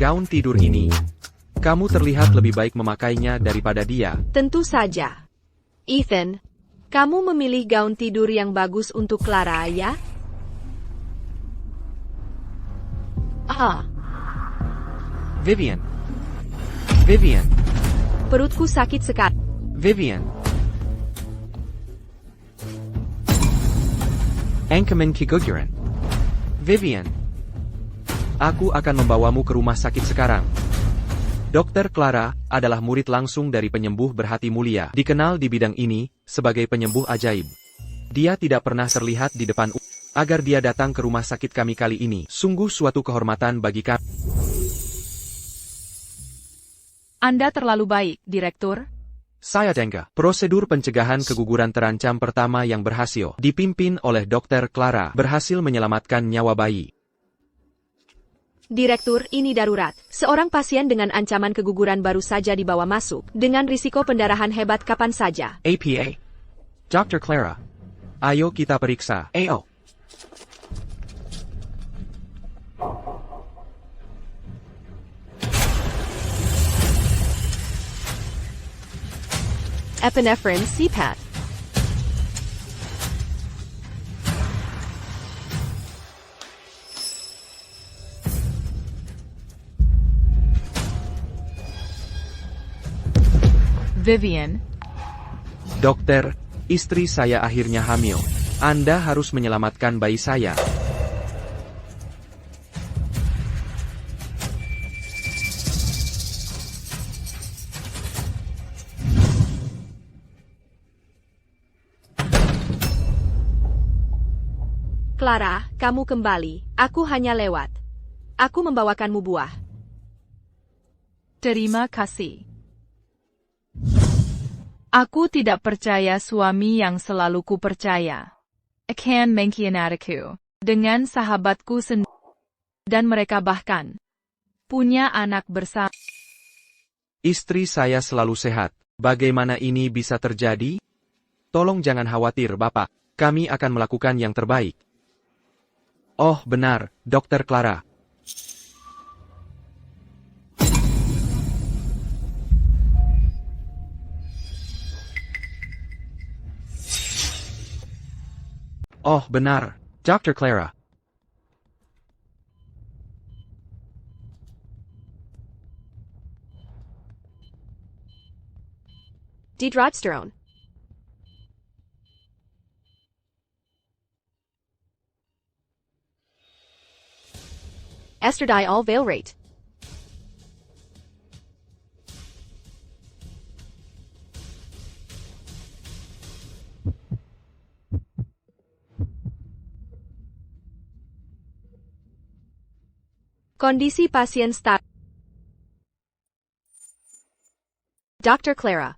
gaun tidur ini. Kamu terlihat lebih baik memakainya daripada dia. Tentu saja. Ethan, kamu memilih gaun tidur yang bagus untuk Clara, ya? Vivian. Vivian. Perutku sakit sekali. Vivian. Ankaman kiguguran. Vivian. Aku akan membawamu ke rumah sakit sekarang. Dr. Clara adalah murid langsung dari penyembuh berhati mulia, dikenal di bidang ini sebagai penyembuh ajaib. Dia tidak pernah terlihat di depan agar dia datang ke rumah sakit kami kali ini. Sungguh suatu kehormatan bagi kami. Anda terlalu baik, Direktur. Saya Denga. Prosedur pencegahan keguguran terancam pertama yang berhasil, dipimpin oleh Dr. Clara, berhasil menyelamatkan nyawa bayi. Direktur, ini darurat. Seorang pasien dengan ancaman keguguran baru saja dibawa masuk, dengan risiko pendarahan hebat kapan saja. APA. Dr. Clara. Ayo kita periksa. AO. Epinephrine CPAP. Vivian. Dokter, istri saya akhirnya hamil. Anda harus menyelamatkan bayi saya. Clara, kamu kembali. Aku hanya lewat. Aku membawakanmu buah. Terima kasih. Aku tidak percaya suami yang selalu ku percaya akan mengkhianatiku dengan sahabatku sendiri. Dan mereka bahkan punya anak bersama. Istri saya selalu sehat. Bagaimana ini bisa terjadi? Tolong jangan khawatir, Bapak. Kami akan melakukan yang terbaik. Oh, benar, Dr. Clara. Oh, benar, Dr. Clara. Dedragsterone. Estradiol valrate. Kondisi pasien stabil. Dr. Clara.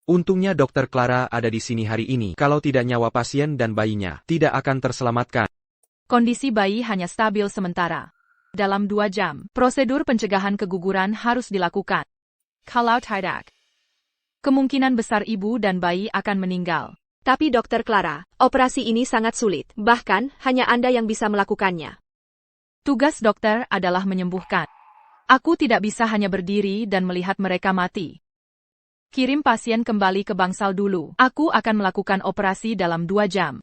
Untungnya Dr. Clara ada di sini hari ini. Kalau tidak, nyawa pasien dan bayinya tidak akan terselamatkan. Kondisi bayi hanya stabil sementara. Dalam 2 jam, prosedur pencegahan keguguran harus dilakukan. Kalau tidak, kemungkinan besar ibu dan bayi akan meninggal. Tapi Dr. Clara, operasi ini sangat sulit. Bahkan, hanya Anda yang bisa melakukannya. Tugas dokter adalah menyembuhkan. Aku tidak bisa hanya berdiri dan melihat mereka mati. Kirim pasien kembali ke bangsal dulu. Aku akan melakukan operasi dalam 2 jam.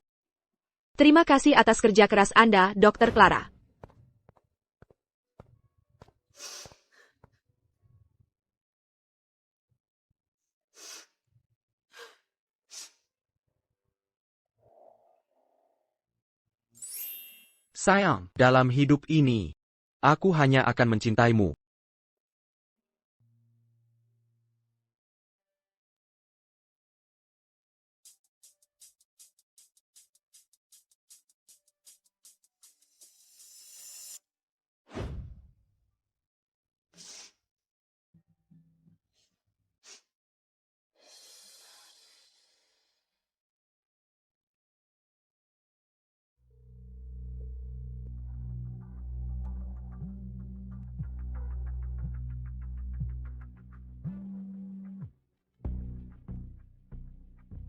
Terima kasih atas kerja keras Anda, Dr. Clara. Sayang, dalam hidup ini, aku hanya akan mencintaimu.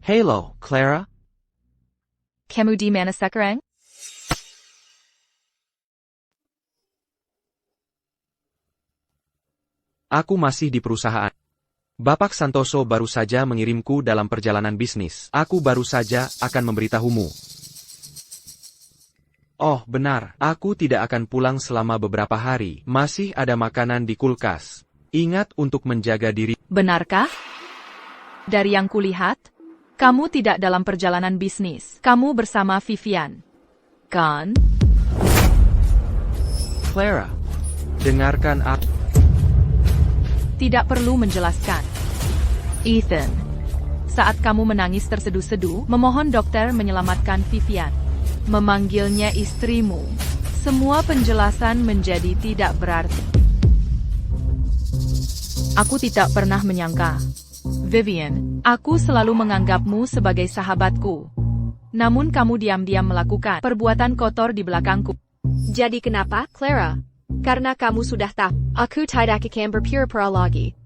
Halo, Clara? Kamu di mana sekarang? . Aku masih di perusahaan. Bapak Santoso baru saja mengirimku dalam perjalanan bisnis. Aku baru saja akan memberitahumu. Oh, benar. Aku tidak akan pulang selama beberapa hari. Masih ada makanan di kulkas. Ingat untuk menjaga diri. Benarkah? Dari yang kulihat, kamu tidak dalam perjalanan bisnis. Kamu bersama Vivian. Kan? Clara, dengarkan aku. Tidak perlu menjelaskan. Ethan, saat kamu menangis terseduh-seduh, memohon dokter menyelamatkan Vivian. Memanggilnya istrimu. Semua penjelasan menjadi tidak berarti. Aku tidak pernah menyangka. Vivian, aku selalu menganggapmu sebagai sahabatku. Namun kamu diam-diam melakukan perbuatan kotor di belakangku. Jadi kenapa, Clara? Karena kamu sudah tahu, aku tidak akan berpura-pura lagi.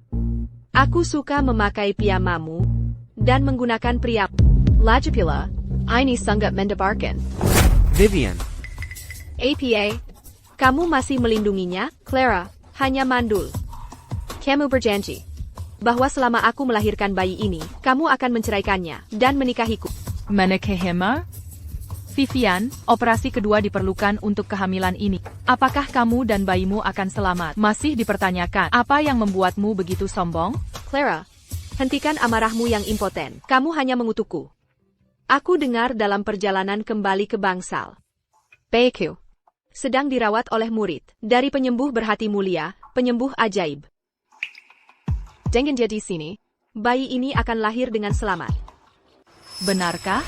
Aku suka memakai piyamamu, dan menggunakan pria. Lagi pula, ini sangat mendebarkan. Vivian, APA, kamu masih melindunginya, Clara, hanya mandul. Kamu berjanji bahwa selama aku melahirkan bayi ini, kamu akan menceraikannya dan menikahiku. Menikahimu? Vivian, operasi kedua diperlukan untuk kehamilan ini. Apakah kamu dan bayimu akan selamat? Masih dipertanyakan. Apa yang membuatmu begitu sombong? Clara, hentikan amarahmu yang impoten. Kamu hanya mengutukku. Aku dengar dalam perjalanan kembali ke Bangsal. PQ sedang dirawat oleh murid dari penyembuh berhati mulia, penyembuh ajaib. Dengan dia di sini, bayi ini akan lahir dengan selamat. Benarkah?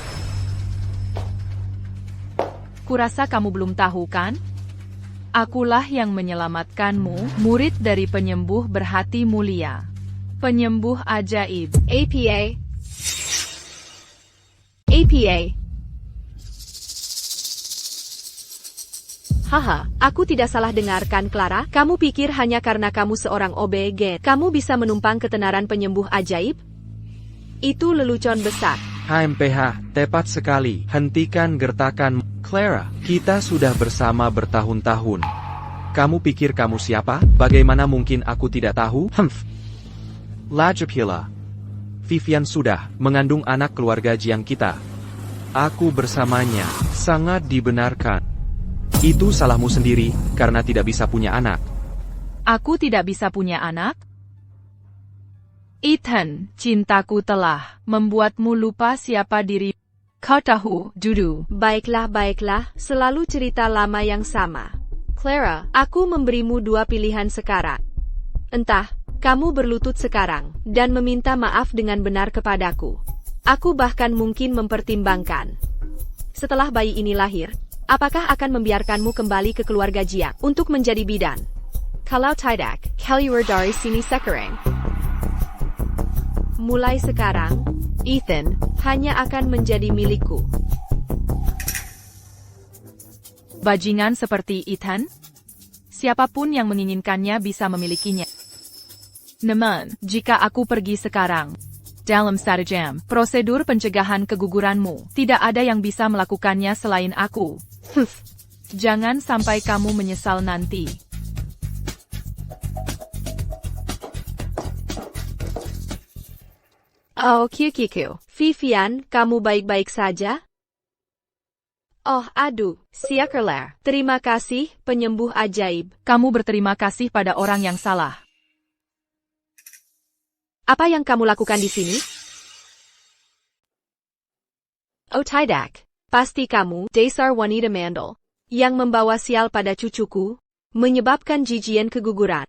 Kurasa kamu belum tahu kan? Akulah yang menyelamatkanmu, murid dari penyembuh berhati mulia. Penyembuh ajaib. APA. APA. Haha, aku tidak salah dengarkan, Clara. Kamu pikir hanya karena kamu seorang OB-GYN, kamu bisa menumpang ketenaran penyembuh ajaib? Itu lelucon besar. HMPH, tepat sekali. Hentikan gertakan. Clara, kita sudah bersama bertahun-tahun. Kamu pikir kamu siapa? Bagaimana mungkin aku tidak tahu? Lagipula. Vivian sudah mengandung anak keluarga Jiang kita. Aku bersamanya. Sangat dibenarkan. Itu salahmu sendiri, karena tidak bisa punya anak. Aku tidak bisa punya anak? Ethan, cintaku telah membuatmu lupa siapa diri. Kau tahu, Dudu. Baiklah, selalu cerita lama yang sama. Clara, aku memberimu dua pilihan sekarang. Entah, kamu berlutut sekarang, dan meminta maaf dengan benar kepadaku. Aku bahkan mungkin mempertimbangkan. Setelah bayi ini lahir, apakah akan membiarkanmu kembali ke keluarga Jiang untuk menjadi bidan? Kalau tidak, keluar dari sini sekarang. Mulai sekarang, Ethan hanya akan menjadi milikku. Bajingan seperti Ethan? Siapapun yang menginginkannya bisa memilikinya. Namun, jika aku pergi sekarang, dalam 1 jam, prosedur pencegahan keguguranmu, tidak ada yang bisa melakukannya selain aku. Jangan sampai kamu menyesal nanti. Oh, Kikiku. Vivian, kamu baik-baik saja? Oh, aduh, Siakerler. Terima kasih, penyembuh ajaib. Kamu berterima kasih pada orang yang salah. Apa yang kamu lakukan di sini? Oh, tidak. Pasti kamu, dasar wanita mandel, yang membawa sial pada cucuku, menyebabkan jijian keguguran.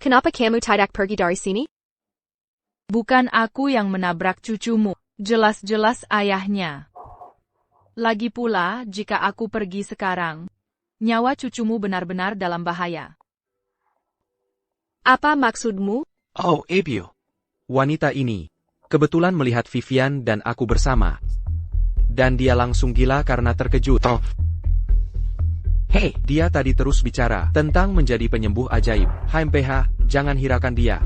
Kenapa kamu tidak pergi dari sini? Bukan aku yang menabrak cucumu, jelas-jelas ayahnya. Lagi pula, jika aku pergi sekarang, nyawa cucumu benar-benar dalam bahaya. Apa maksudmu? Oh, Ebio. Wanita ini kebetulan melihat Vivian dan aku bersama. Dan dia langsung gila karena terkejut. Oh. Hei, dia tadi terus bicara tentang menjadi penyembuh ajaib. HMPH, jangan hiraukan dia.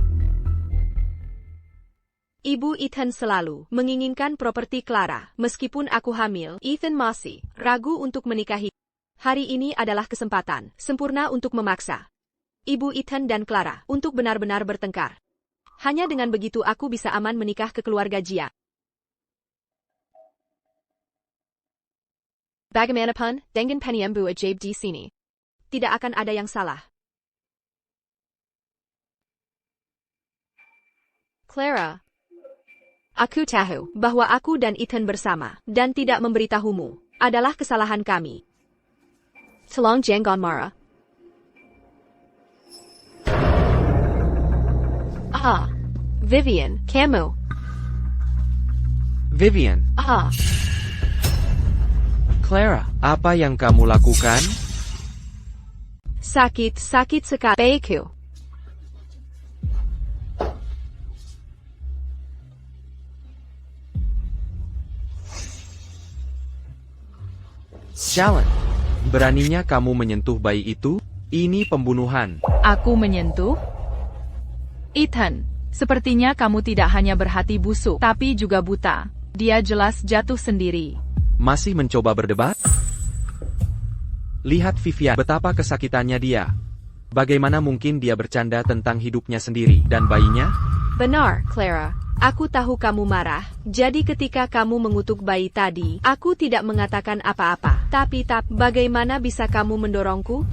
Ibu Ethan selalu menginginkan properti Clara. Meskipun aku hamil, Ethan masih ragu untuk menikahi. Hari ini adalah kesempatan sempurna untuk memaksa. Ibu Ethan dan Clara, untuk benar-benar bertengkar. Hanya dengan begitu aku bisa aman menikah ke keluarga Jia. Bagaimanapun, dengan penyembuh ajaib di sini. Tidak akan ada yang salah. Clara, aku tahu bahwa aku dan Ethan bersama, dan tidak memberitahumu, adalah kesalahan kami. Tolong jangan marah. Vivian, kamu. Vivian, Clara, apa yang kamu lakukan? Sakit sekali. Baikku. Jalan. Beraninya kamu menyentuh bayi itu? Ini pembunuhan. Aku menyentuh? Ethan, sepertinya kamu tidak hanya berhati busuk, tapi juga buta. Dia jelas jatuh sendiri. Masih mencoba berdebat? Lihat Vivian, betapa kesakitannya dia. Bagaimana mungkin dia bercanda tentang hidupnya sendiri dan bayinya? Benar, Clara. Aku tahu kamu marah, jadi ketika kamu mengutuk bayi tadi, aku tidak mengatakan apa-apa. Tapi bagaimana bisa kamu mendorongku?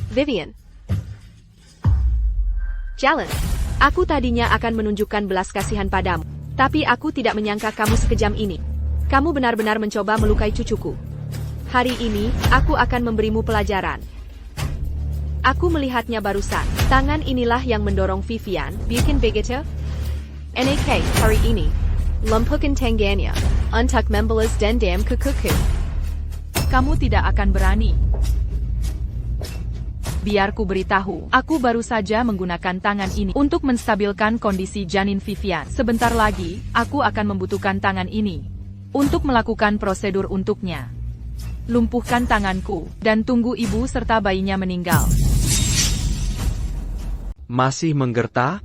Vivian. Jalan. Aku tadinya akan menunjukkan belas kasihan padamu, tapi aku tidak menyangka kamu sekejam ini. Kamu benar-benar mencoba melukai cucuku. Hari ini, aku akan memberimu pelajaran. Aku melihatnya barusan. Tangan inilah yang mendorong Vivian, bikin begitu? NAK, hari ini. Lumpuhkan tangannya. Untuk membalas dendam ke kuku. Kamu tidak akan berani. Biar ku beritahu, aku baru saja menggunakan tangan ini untuk menstabilkan kondisi janin Vivian. Sebentar lagi, aku akan membutuhkan tangan ini untuk melakukan prosedur untuknya. Lumpuhkan tanganku, dan tunggu ibu serta bayinya meninggal. Masih menggerta?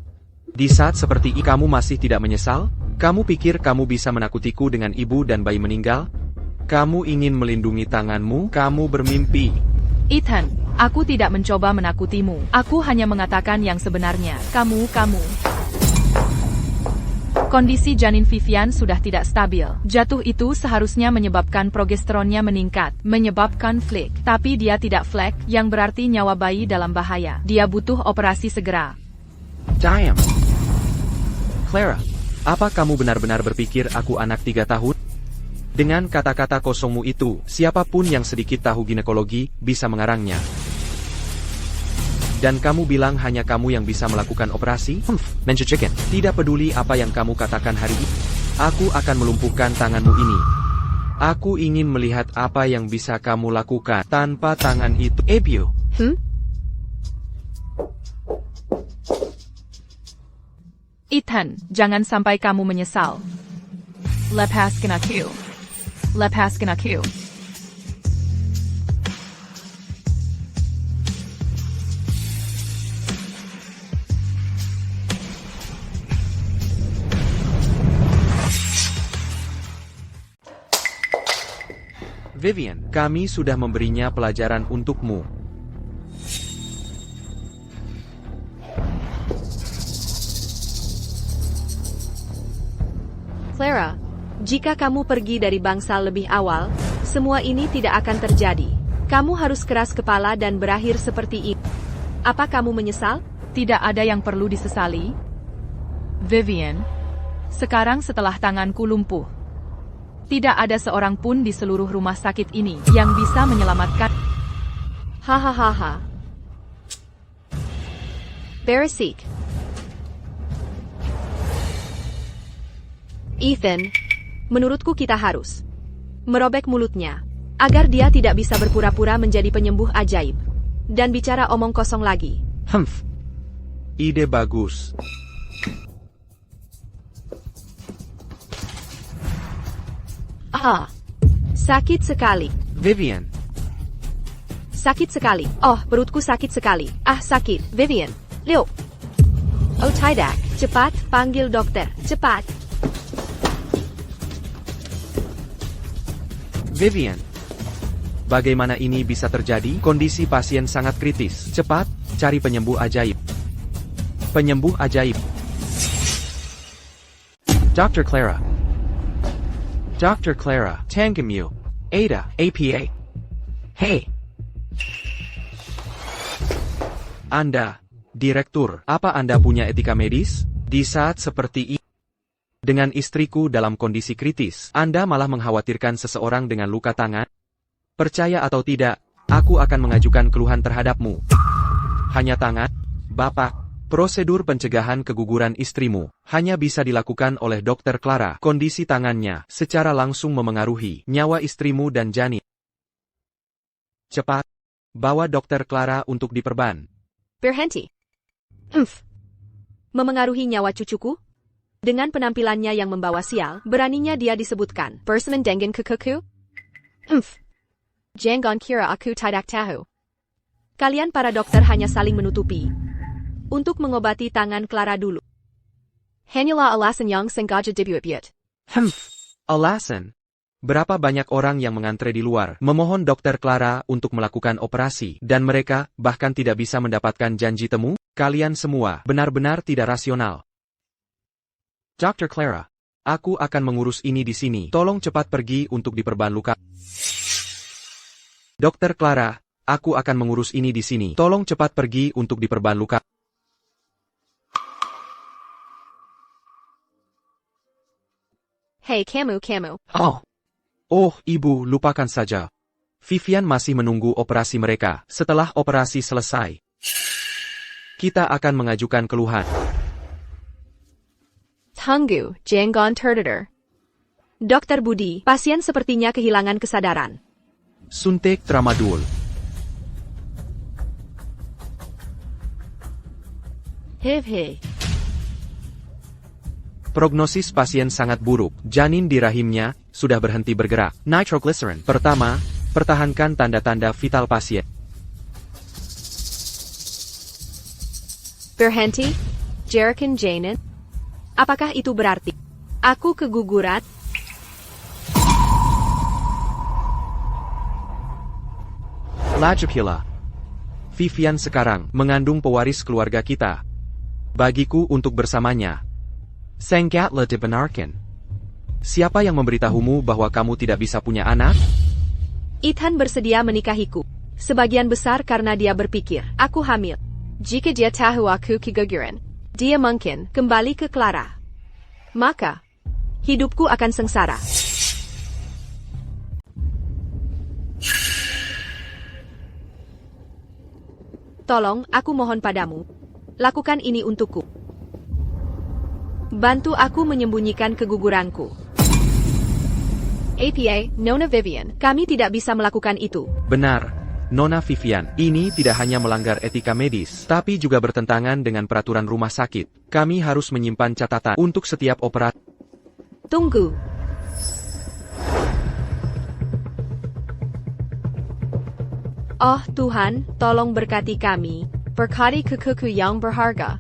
Di saat seperti ini kamu masih tidak menyesal? Kamu pikir kamu bisa menakutiku dengan ibu dan bayi meninggal? Kamu ingin melindungi tanganmu? Kamu bermimpi. Ethan, aku tidak mencoba menakutimu. Aku hanya mengatakan yang sebenarnya. Kamu. Kondisi janin Vivian sudah tidak stabil. Jatuh itu seharusnya menyebabkan progesteronnya meningkat, menyebabkan flek. Tapi dia tidak flek, yang berarti nyawa bayi dalam bahaya. Dia butuh operasi segera. Diam. Clara, apa kamu benar-benar berpikir aku anak 3 tahun? Dengan kata-kata kosongmu itu, siapapun yang sedikit tahu ginekologi, bisa mengarangnya. Dan kamu bilang hanya kamu yang bisa melakukan operasi? Chicken. Tidak peduli apa yang kamu katakan hari ini. Aku akan melumpuhkan tanganmu ini. Aku ingin melihat apa yang bisa kamu lakukan tanpa tangan itu. Ebio. Ethan, jangan sampai kamu menyesal. Lepaskan aku. Lepaskan aku. Vivian, kami sudah memberinya pelajaran untukmu. Clara, jika kamu pergi dari bangsal lebih awal, semua ini tidak akan terjadi. Kamu harus keras kepala dan berakhir seperti ini. Apa kamu menyesal? Tidak ada yang perlu disesali. Vivian, sekarang setelah tanganku lumpuh, tidak ada seorang pun di seluruh rumah sakit ini yang bisa menyelamatkan. Hahaha. Beresik. Ethan, menurutku kita harus merobek mulutnya, agar dia tidak bisa berpura-pura menjadi penyembuh ajaib, dan bicara omong kosong lagi. Ide bagus. Sakit sekali. Vivian. Sakit sekali. Oh, perutku sakit sekali. Sakit. Vivian. Liu. Oh, tidak. Cepat, panggil dokter. Cepat. Vivian. Bagaimana ini bisa terjadi? Kondisi pasien sangat kritis. Cepat, cari penyembuh ajaib. Penyembuh ajaib. Dr. Clara. Dr. Clara, Tanggamu, Ada, APA. Hey. Anda, Direktur, apa Anda punya etika medis? Di saat seperti ini, dengan istriku dalam kondisi kritis, Anda malah mengkhawatirkan seseorang dengan luka tangan? Percaya atau tidak, aku akan mengajukan keluhan terhadapmu. Hanya tangan, Bapak. Prosedur pencegahan keguguran istrimu hanya bisa dilakukan oleh Dr. Clara. Kondisi tangannya secara langsung memengaruhi nyawa istrimu dan janin. Cepat, bawa Dr. Clara untuk diperban. Berhenti. Memengaruhi nyawa cucuku? Dengan penampilannya yang membawa sial, beraninya dia disebutkan. Bersemen dengan kekuku? Jangan kira aku tidak tahu. Kalian para dokter hanya saling menutupi. Untuk mengobati tangan Clara dulu. Hanyalah alasan yang sengaja dibuat. Alasan? Berapa banyak orang yang mengantre di luar, memohon Dr. Clara untuk melakukan operasi, dan mereka bahkan tidak bisa mendapatkan janji temu? Kalian semua benar-benar tidak rasional. Dr. Clara, aku akan mengurus ini di sini. Tolong cepat pergi untuk diperban luka. Dr. Clara, aku akan mengurus ini di sini. Tolong cepat pergi untuk diperban luka. Hei kamu. Oh, Ibu, lupakan saja. Vivian masih menunggu operasi mereka. Setelah operasi selesai, kita akan mengajukan keluhan. Tunggu, jangan tertidur. Dokter Budi, pasien sepertinya kehilangan kesadaran. Suntik tramadol. Hei. Prognosis pasien sangat buruk. Janin di rahimnya sudah berhenti bergerak. Nitroglycerin. Pertama, pertahankan tanda-tanda vital pasien. Berhenti? Jerikan janin? Apakah itu berarti aku keguguran? Lajupila. Vivian sekarang mengandung pewaris keluarga kita. Bagiku untuk bersamanya. Sangatlah dibenarkan. Siapa yang memberitahumu bahwa kamu tidak bisa punya anak? Ethan bersedia menikahiku. Sebagian besar karena dia berpikir, aku hamil. Jika dia tahu aku keguguran, dia mungkin kembali ke Clara. Maka, hidupku akan sengsara. Tolong, aku mohon padamu. Lakukan ini untukku. Bantu aku menyembunyikan keguguranku. APA, Nona Vivian, kami tidak bisa melakukan itu. Benar, Nona Vivian. Ini tidak hanya melanggar etika medis, tapi juga bertentangan dengan peraturan rumah sakit. Kami harus menyimpan catatan untuk setiap operasi. Tunggu. Oh Tuhan, tolong berkati kami. Berkati kukuku yang berharga.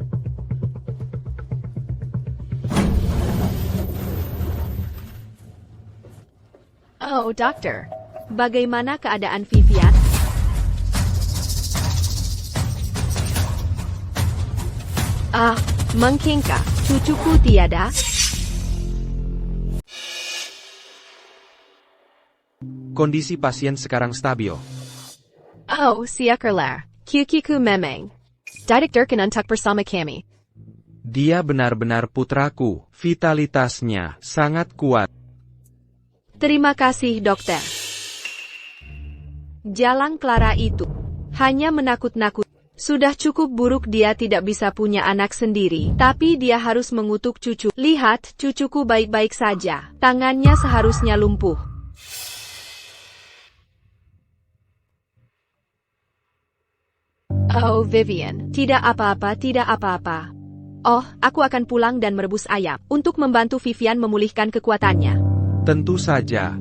Oh, dokter. Bagaimana keadaan Vivian? Mungkinkah cucuku tiada? Kondisi pasien sekarang stabil. Oh, syukurlah. Kukiku memang. Didikturkan untuk bersama kami. Dia benar-benar putraku. Vitalitasnya sangat kuat. Terima kasih, dokter. Jalan Clara itu hanya menakut-nakut. Sudah cukup buruk dia tidak bisa punya anak sendiri, tapi dia harus mengutuk cucu. Lihat, cucuku baik-baik saja. Tangannya seharusnya lumpuh. Oh, Vivian, tidak apa-apa. Oh, aku akan pulang dan merebus ayam untuk membantu Vivian memulihkan kekuatannya. Tentu saja.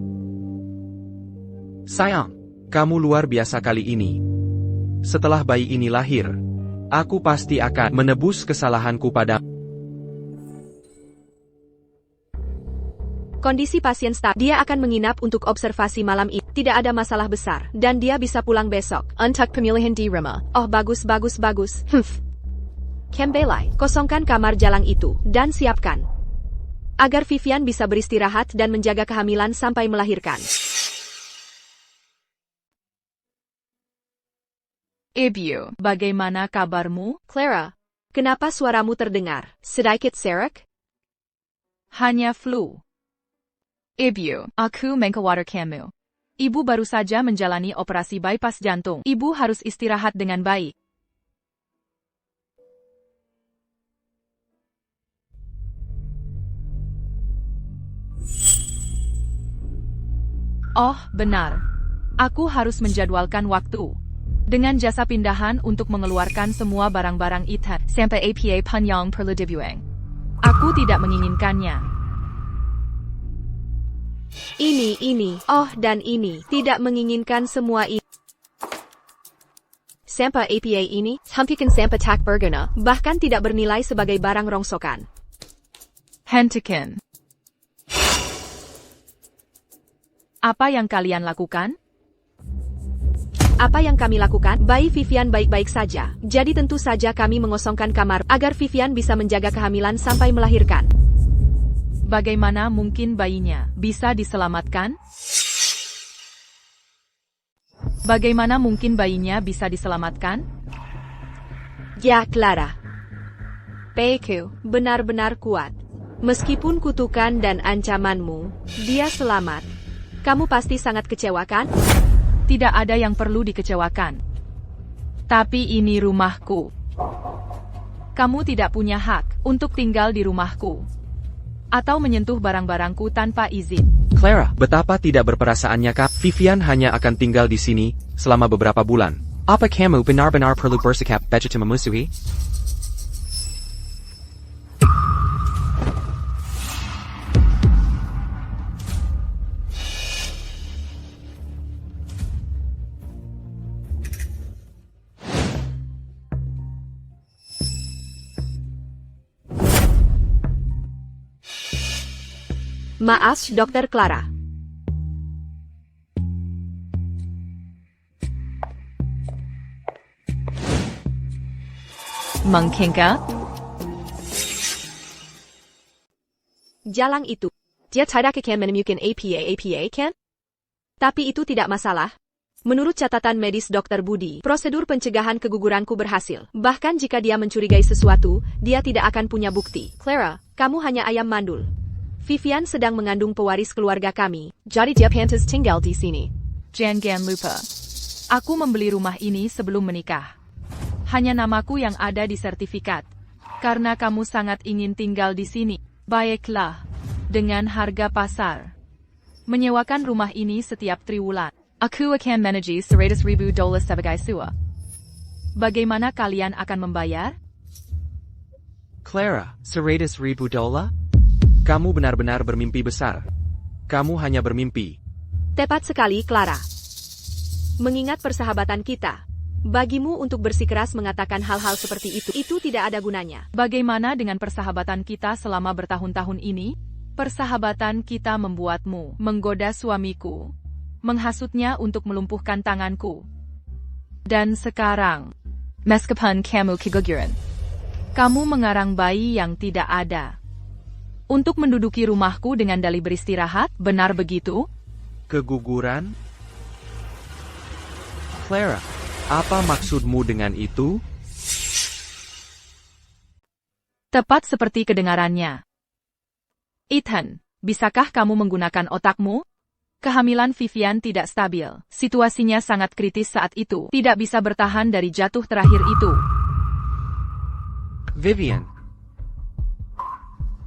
Sayang, kamu luar biasa kali ini. Setelah bayi ini lahir, aku pasti akan menebus kesalahanku padamu. Kondisi pasien stabil. Dia akan menginap untuk observasi malam ini. Tidak ada masalah besar. Dan dia bisa pulang besok. Untuk pemilihan di rumah. Oh, bagus. Kembelai, kosongkan kamar jalang itu, dan siapkan. Agar Vivian bisa beristirahat dan menjaga kehamilan sampai melahirkan. Ibu, bagaimana kabarmu? Clara, kenapa suaramu terdengar sedikit serak? Hanya flu. Ibu, aku mengkhawatir kamu. Ibu baru saja menjalani operasi bypass jantung. Ibu harus istirahat dengan baik. Oh, benar. Aku harus menjadwalkan waktu. Dengan jasa pindahan untuk mengeluarkan semua barang-barang itu sampai APA panjang perlu dibuang. Aku tidak menginginkannya. Dan ini. Tidak menginginkan semua ini. Sampah APA ini, hentikan sampah tak berguna, bahkan tidak bernilai sebagai barang rongsokan. Hentikan. Apa yang kalian lakukan? Apa yang kami lakukan? Bayi Vivian baik-baik saja. Jadi tentu saja kami mengosongkan kamar agar Vivian bisa menjaga kehamilan sampai melahirkan. Bagaimana mungkin bayinya bisa diselamatkan? Bagaimana mungkin bayinya bisa diselamatkan? Ya, Clara. Peku benar-benar kuat. Meskipun kutukan dan ancamanmu, dia selamat. Kamu pasti sangat kecewa, kan? Tidak ada yang perlu dikecewakan. Tapi ini rumahku. Kamu tidak punya hak untuk tinggal di rumahku. Atau menyentuh barang-barangku tanpa izin. Clara, betapa tidak berperasaannya kak. Vivian hanya akan tinggal di sini selama beberapa bulan. Apa kamu benar-benar perlu bersikap begitu memusuhi? Maaf, Dr. Clara. Mengkingka? Jalang itu. Dia tidak akan menemukan APA kan? Tapi itu tidak masalah. Menurut catatan medis Dr. Budi, prosedur pencegahan keguguranku berhasil. Bahkan jika dia mencurigai sesuatu, dia tidak akan punya bukti. Clara, kamu hanya ayam mandul. Vivian sedang mengandung pewaris keluarga kami. Jadi dia pantas tinggal di sini. Jangan lupa. Aku membeli rumah ini sebelum menikah. Hanya namaku yang ada di sertifikat. Karena kamu sangat ingin tinggal di sini. Baiklah. Dengan harga pasar. Menyewakan rumah ini setiap triwulan. Aku akan manage $100,000 sebagai sewa. Bagaimana kalian akan membayar? Clara, $100,000? Kamu benar-benar bermimpi besar. Kamu hanya bermimpi. Tepat sekali, Clara. Mengingat persahabatan kita, bagimu untuk bersikeras mengatakan hal-hal seperti itu tidak ada gunanya. Bagaimana dengan persahabatan kita selama bertahun-tahun ini? Persahabatan kita membuatmu menggoda suamiku, menghasutnya untuk melumpuhkan tanganku. Dan sekarang, meskipun kamu keguguran, kamu mengarang bayi yang tidak ada. Untuk menduduki rumahku dengan dalih beristirahat, benar begitu? Keguguran? Clara, apa maksudmu dengan itu? Tepat seperti kedengarannya. Ethan, bisakah kamu menggunakan otakmu? Kehamilan Vivian tidak stabil. Situasinya sangat kritis saat itu. Tidak bisa bertahan dari jatuh terakhir itu. Vivian.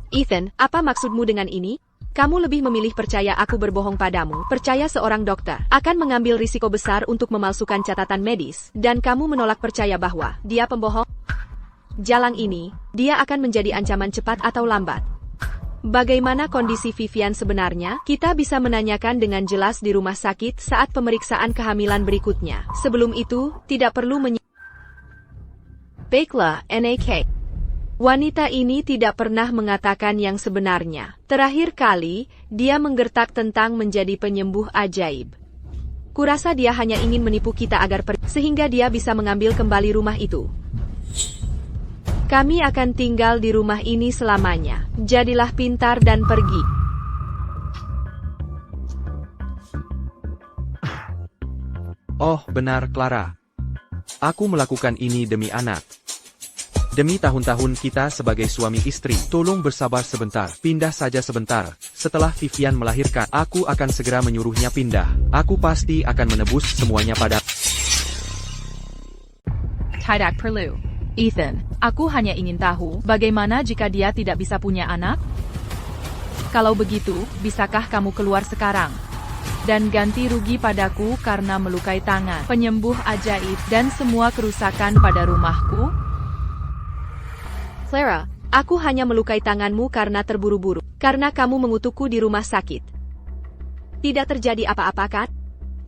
Ethan, apa maksudmu dengan ini? Kamu lebih memilih percaya aku berbohong padamu, percaya seorang dokter akan mengambil risiko besar untuk memalsukan catatan medis, dan kamu menolak percaya bahwa dia pembohong? Jalang ini, dia akan menjadi ancaman cepat atau lambat. Bagaimana kondisi Vivian sebenarnya? Kita bisa menanyakan dengan jelas di rumah sakit saat pemeriksaan kehamilan berikutnya. Sebelum itu, tidak perlu Baiklah, NAK. Wanita ini tidak pernah mengatakan yang sebenarnya. Terakhir kali, dia menggertak tentang menjadi penyembuh ajaib. Kurasa dia hanya ingin menipu kita agar pergi, sehingga dia bisa mengambil kembali rumah itu. Kami akan tinggal di rumah ini selamanya. Jadilah pintar dan pergi. Oh, benar, Clara. Aku melakukan ini demi anak. Demi tahun-tahun kita sebagai suami istri, tolong bersabar sebentar, pindah saja sebentar. Setelah Vivian melahirkan, aku akan segera menyuruhnya pindah. Aku pasti akan menebus semuanya pada... Tidak perlu. Ethan, aku hanya ingin tahu, bagaimana jika dia tidak bisa punya anak? Kalau begitu, bisakah kamu keluar sekarang? Dan ganti rugi padaku karena melukai tangan, penyembuh ajaib, dan semua kerusakan pada rumahku? Clara, aku hanya melukai tanganmu karena terburu-buru. Karena kamu mengutukku di rumah sakit. Tidak terjadi apa-apa kan?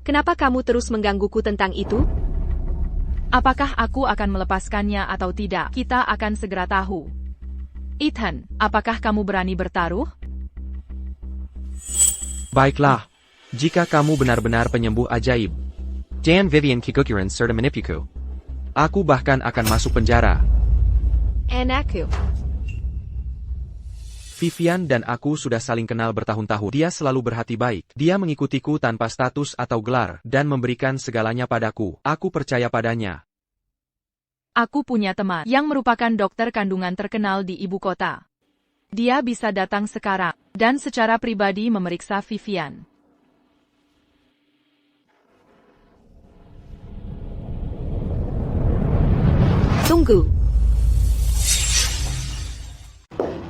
Kenapa kamu terus menggangguku tentang itu? Apakah aku akan melepaskannya atau tidak? Kita akan segera tahu. Ethan, apakah kamu berani bertaruh? Baiklah. Jika kamu benar-benar penyembuh ajaib. Dan Vivian Kikukiran serta menipuku. Aku bahkan akan masuk penjara. Anakku. Vivian dan aku sudah saling kenal bertahun-tahun. Dia selalu berhati baik. Dia mengikutiku tanpa status atau gelar, dan memberikan segalanya padaku. Aku percaya padanya. Aku punya teman yang merupakan dokter kandungan terkenal di ibu kota. Dia bisa datang sekarang, dan secara pribadi memeriksa Vivian. Tunggu.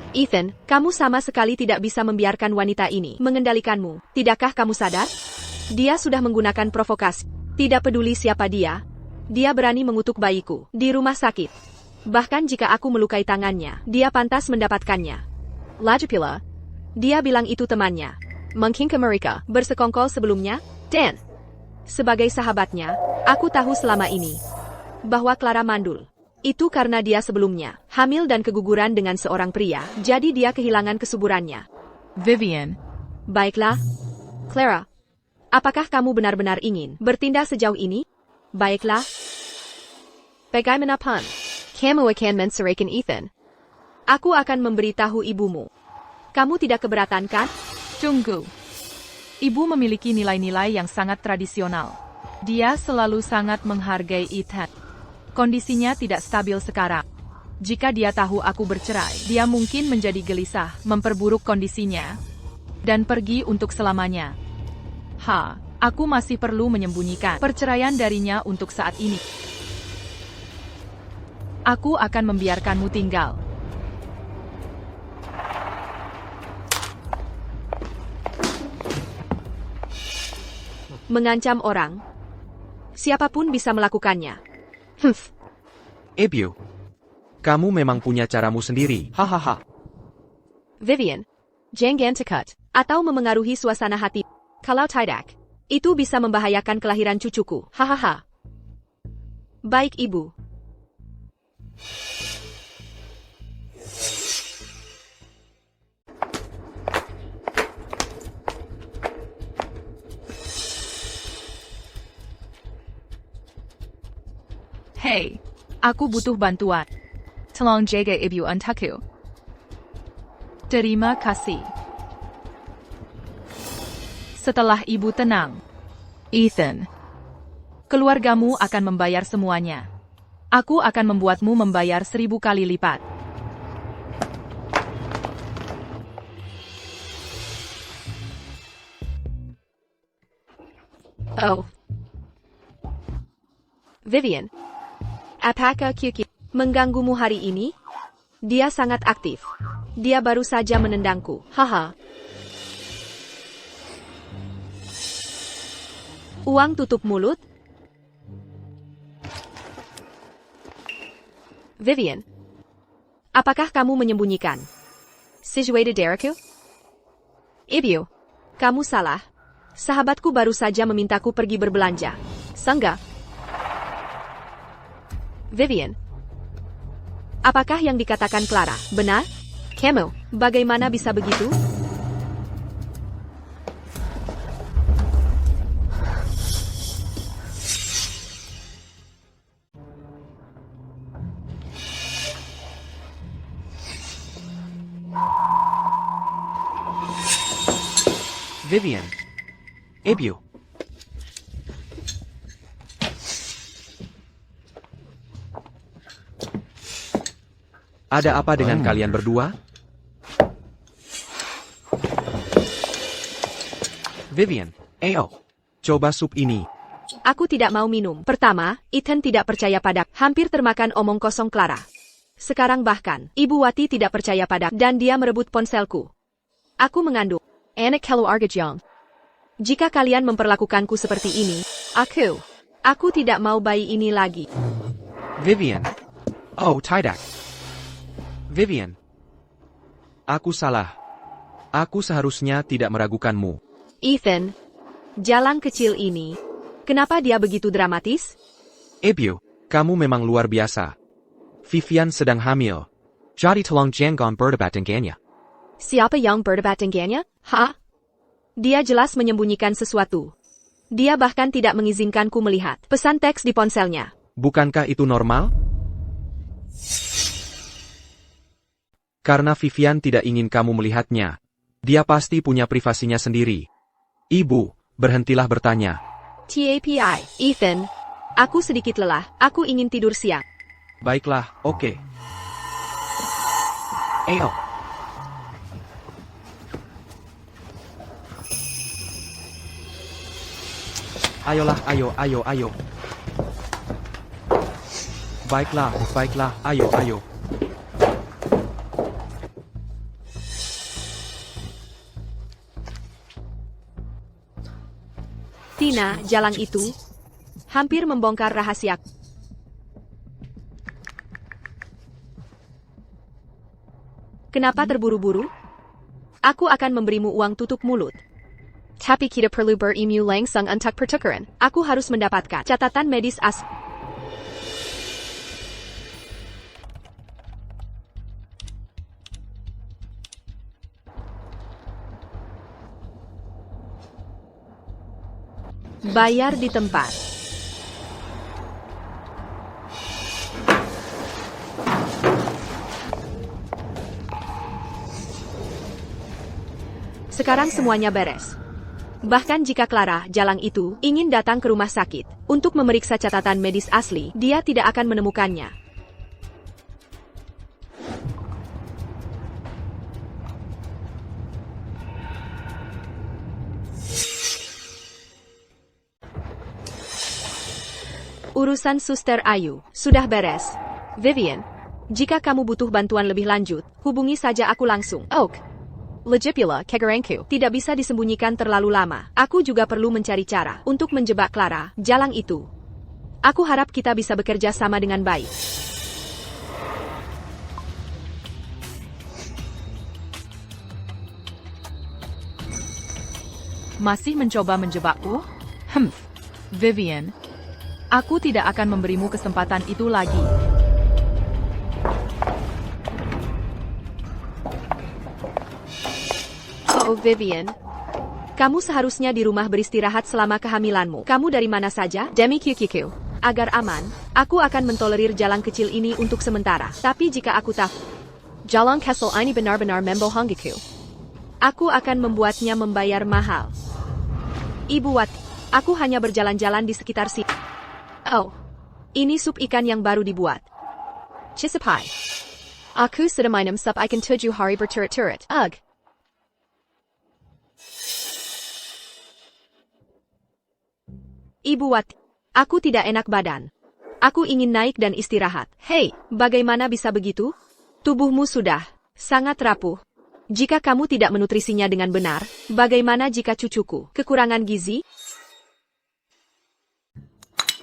Ethan, kamu sama sekali tidak bisa membiarkan wanita ini mengendalikanmu. Tidakkah kamu sadar? Dia sudah menggunakan provokasi. Tidak peduli siapa dia, dia berani mengutuk bayiku di rumah sakit. Bahkan jika aku melukai tangannya, dia pantas mendapatkannya. Lagi pula, dia bilang itu temannya. Mungkin mereka bersekongkol sebelumnya, dan sebagai sahabatnya, aku tahu selama ini bahwa Clara mandul. Itu karena dia sebelumnya hamil dan keguguran dengan seorang pria, jadi dia kehilangan kesuburannya. Vivian. Baiklah. Clara, apakah kamu benar-benar ingin bertindak sejauh ini? Baiklah. Bagaimanapun, kamu akan menceraikan Ethan. Aku akan memberitahu ibumu. Kamu tidak keberatan kan? Tunggu. Ibu memiliki nilai-nilai yang sangat tradisional. Dia selalu sangat menghargai Ethan. Kondisinya tidak stabil sekarang. Jika dia tahu aku bercerai, dia mungkin menjadi gelisah, memperburuk kondisinya, dan pergi untuk selamanya. Aku masih perlu menyembunyikan perceraian darinya untuk saat ini. Aku akan membiarkanmu tinggal. Mengancam orang. Siapapun bisa melakukannya. Ibu, kamu memang punya caramu sendiri. Hahaha. Vivian, jangan tekut, atau memengaruhi suasana hati. Kalau tidak, itu bisa membahayakan kelahiran cucuku. Hahaha. Baik, Ibu. Hei, aku butuh bantuan. Tolong jaga ibu untukku. Terima kasih. Setelah ibu tenang, Ethan, keluargamu akan membayar semuanya. Aku akan membuatmu membayar 1000 kali lipat. Oh. Vivian, apakah Kyuki mengganggumu hari ini? Dia sangat aktif. Dia baru saja menendangku. Haha. Uang tutup mulut? Vivian, apakah kamu menyembunyikan sesuatu dariku? Ibu, kamu salah. Sahabatku baru saja memintaku pergi berbelanja. Sangga. Vivian, Apakah yang dikatakan Clara benar? Kamu, bagaimana bisa begitu? Vivian. Ibu. Ada apa dengan kalian berdua? Vivian, ayo. Coba sup ini. Aku tidak mau minum. Pertama, Ethan tidak percaya padaku. Hampir termakan omong kosong Clara. Sekarang bahkan, Ibu Wati tidak percaya padaku dan dia merebut ponselku. Aku mengandung. Anak Kelu Argajong. Jika kalian memperlakukanku seperti ini, aku tidak mau bayi ini lagi. Vivian. Oh, tidak. Vivian. Aku salah. Aku seharusnya tidak meragukanmu. Ethan, jalan kecil ini, kenapa dia begitu dramatis? Ibu, kamu memang luar biasa. Vivian sedang hamil. Jadi tolong jangan berdebat dengannya. Siapa yang berdebat dengannya? Hah? Dia jelas menyembunyikan sesuatu. Dia bahkan tidak mengizinkanku melihat pesan teks di ponselnya. Bukankah itu normal? Karena Vivian tidak ingin kamu melihatnya. Dia pasti punya privasinya sendiri. Ibu, berhentilah bertanya. TAPI, Ethan. Aku sedikit lelah, aku ingin tidur siang. Baiklah, oke. Ayo. Ayolah, ayo. Baiklah, ayo. Tina, jalan itu hampir membongkar rahasia. Kenapa terburu-buru? Aku akan memberimu uang tutup mulut. Tapi kita perlu berimu langsung untuk pertukaran. Aku harus mendapatkan catatan medis asli. Bayar di tempat. Sekarang semuanya beres. Bahkan jika Clara, jalang itu, ingin datang ke rumah sakit untuk memeriksa catatan medis asli, dia tidak akan menemukannya. Urusan Suster Ayu sudah beres. Vivian, jika kamu butuh bantuan lebih lanjut, hubungi saja aku langsung. Oak. Legipula, Kegarangku, tidak bisa disembunyikan terlalu lama. Aku juga perlu mencari cara untuk menjebak Clara, jalang itu. Aku harap kita bisa bekerja sama dengan baik. Masih mencoba menjebakku? Vivian, aku tidak akan memberimu kesempatan itu lagi. Oh, Vivian. Kamu seharusnya di rumah beristirahat selama kehamilanmu. Kamu dari mana saja? Demi Kyukiku. Agar aman, aku akan mentolerir jalan kecil ini untuk sementara. Tapi jika aku tahu, jalan Kessel ini benar-benar membohongiku, aku akan membuatnya membayar mahal. Ibu Wati, aku hanya berjalan-jalan di sekitar sini. Oh, ini sup ikan yang baru dibuat. Chisipai. Aku sudah minum sup ikan 7 hari berturut-turut. Ugh. Ibu Wati, aku tidak enak badan. Aku ingin naik dan istirahat. Hei, bagaimana bisa begitu? Tubuhmu sudah sangat rapuh. Jika kamu tidak menutrisinya dengan benar, bagaimana jika cucuku kekurangan gizi?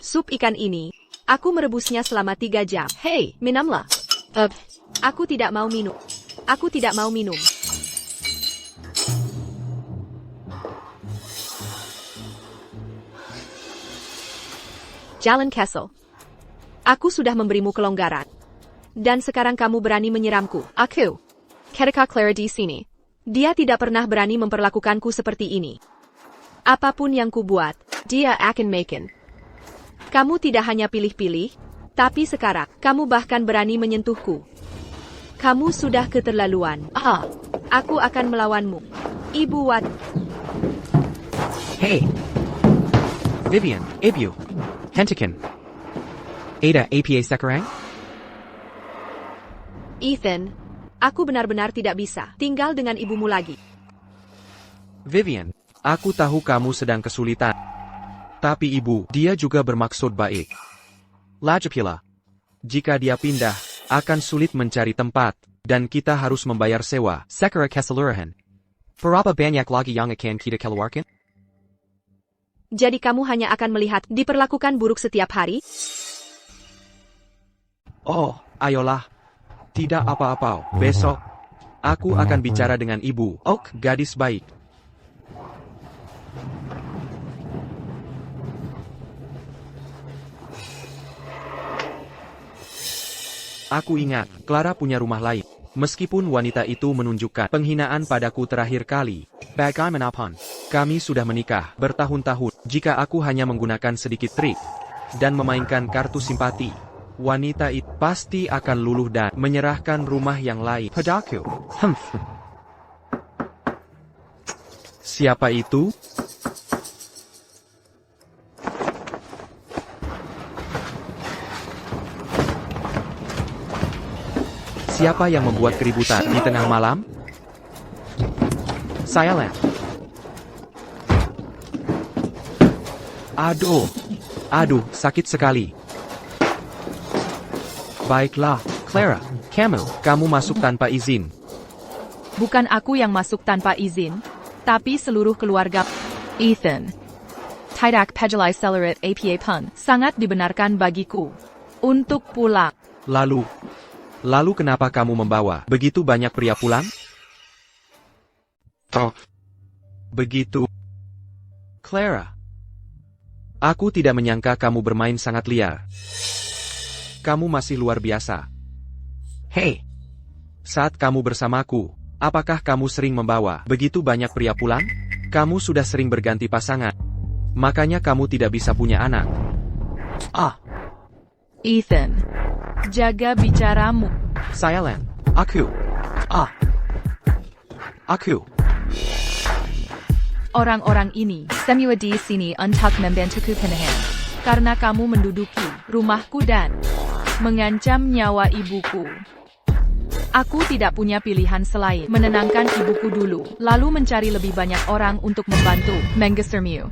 Sup ikan ini, aku merebusnya selama 3 jam. Hei, minumlah. Aku tidak mau minum. Aku tidak mau minum. Jalan Kessel. Aku sudah memberimu kelonggaran. dan sekarang kamu berani menyiramku. Aku, ketika Clara di sini, dia tidak pernah berani memperlakukanku seperti ini. Apapun yang ku buat, dia akan makin. Kamu tidak hanya pilih-pilih, tapi sekarang, kamu bahkan berani menyentuhku. Kamu sudah keterlaluan. Aku akan melawanmu. Ibu Wat. Hey! Vivian, Ibu. Hentikan. Ada APA sekarang? Ethan, aku benar-benar tidak bisa tinggal dengan ibumu lagi. Vivian, aku tahu kamu sedang kesulitan. Tapi ibu, dia juga bermaksud baik. Lagipula, jika dia pindah, akan sulit mencari tempat, dan kita harus membayar sewa. Secara keseluruhan. Berapa banyak lagi yang akan kita keluarkan? Jadi kamu hanya akan melihat diperlakukan buruk setiap hari? Oh, ayolah. Tidak apa-apa, besok. Aku akan bicara dengan ibu. Gadis baik. Aku ingat, Clara punya rumah lain. Meskipun wanita itu menunjukkan penghinaan padaku terakhir kali. Bagaimanapun, kami sudah menikah bertahun-tahun. Jika aku hanya menggunakan sedikit trik dan memainkan kartu simpati, wanita itu pasti akan luluh dan menyerahkan rumah yang lain padaku. Siapa itu? Siapa yang membuat keributan di tengah malam? Silent. Aduh, sakit sekali. Baiklah, Clara, kamu masuk tanpa izin. Bukan aku yang masuk tanpa izin, tapi seluruh keluarga. Ethan. Tidak pejelai celerit APA pun sangat dibenarkan bagiku untuk pulang. Lalu kenapa kamu membawa begitu banyak pria pulang? Begitu. Clara. Aku tidak menyangka kamu bermain sangat liar. Kamu masih luar biasa. Hei. Saat kamu bersamaku, apakah kamu sering membawa begitu banyak pria pulang? Kamu sudah sering berganti pasangan. Makanya kamu tidak bisa punya anak. Ethan. Jaga bicaramu. Silent. Aku. Orang-orang ini, semua di sini untuk membantuku penahan. Karena kamu menduduki rumahku dan mengancam nyawa ibuku. Aku tidak punya pilihan selain menenangkan ibuku dulu, lalu mencari lebih banyak orang untuk membantu menggesermu.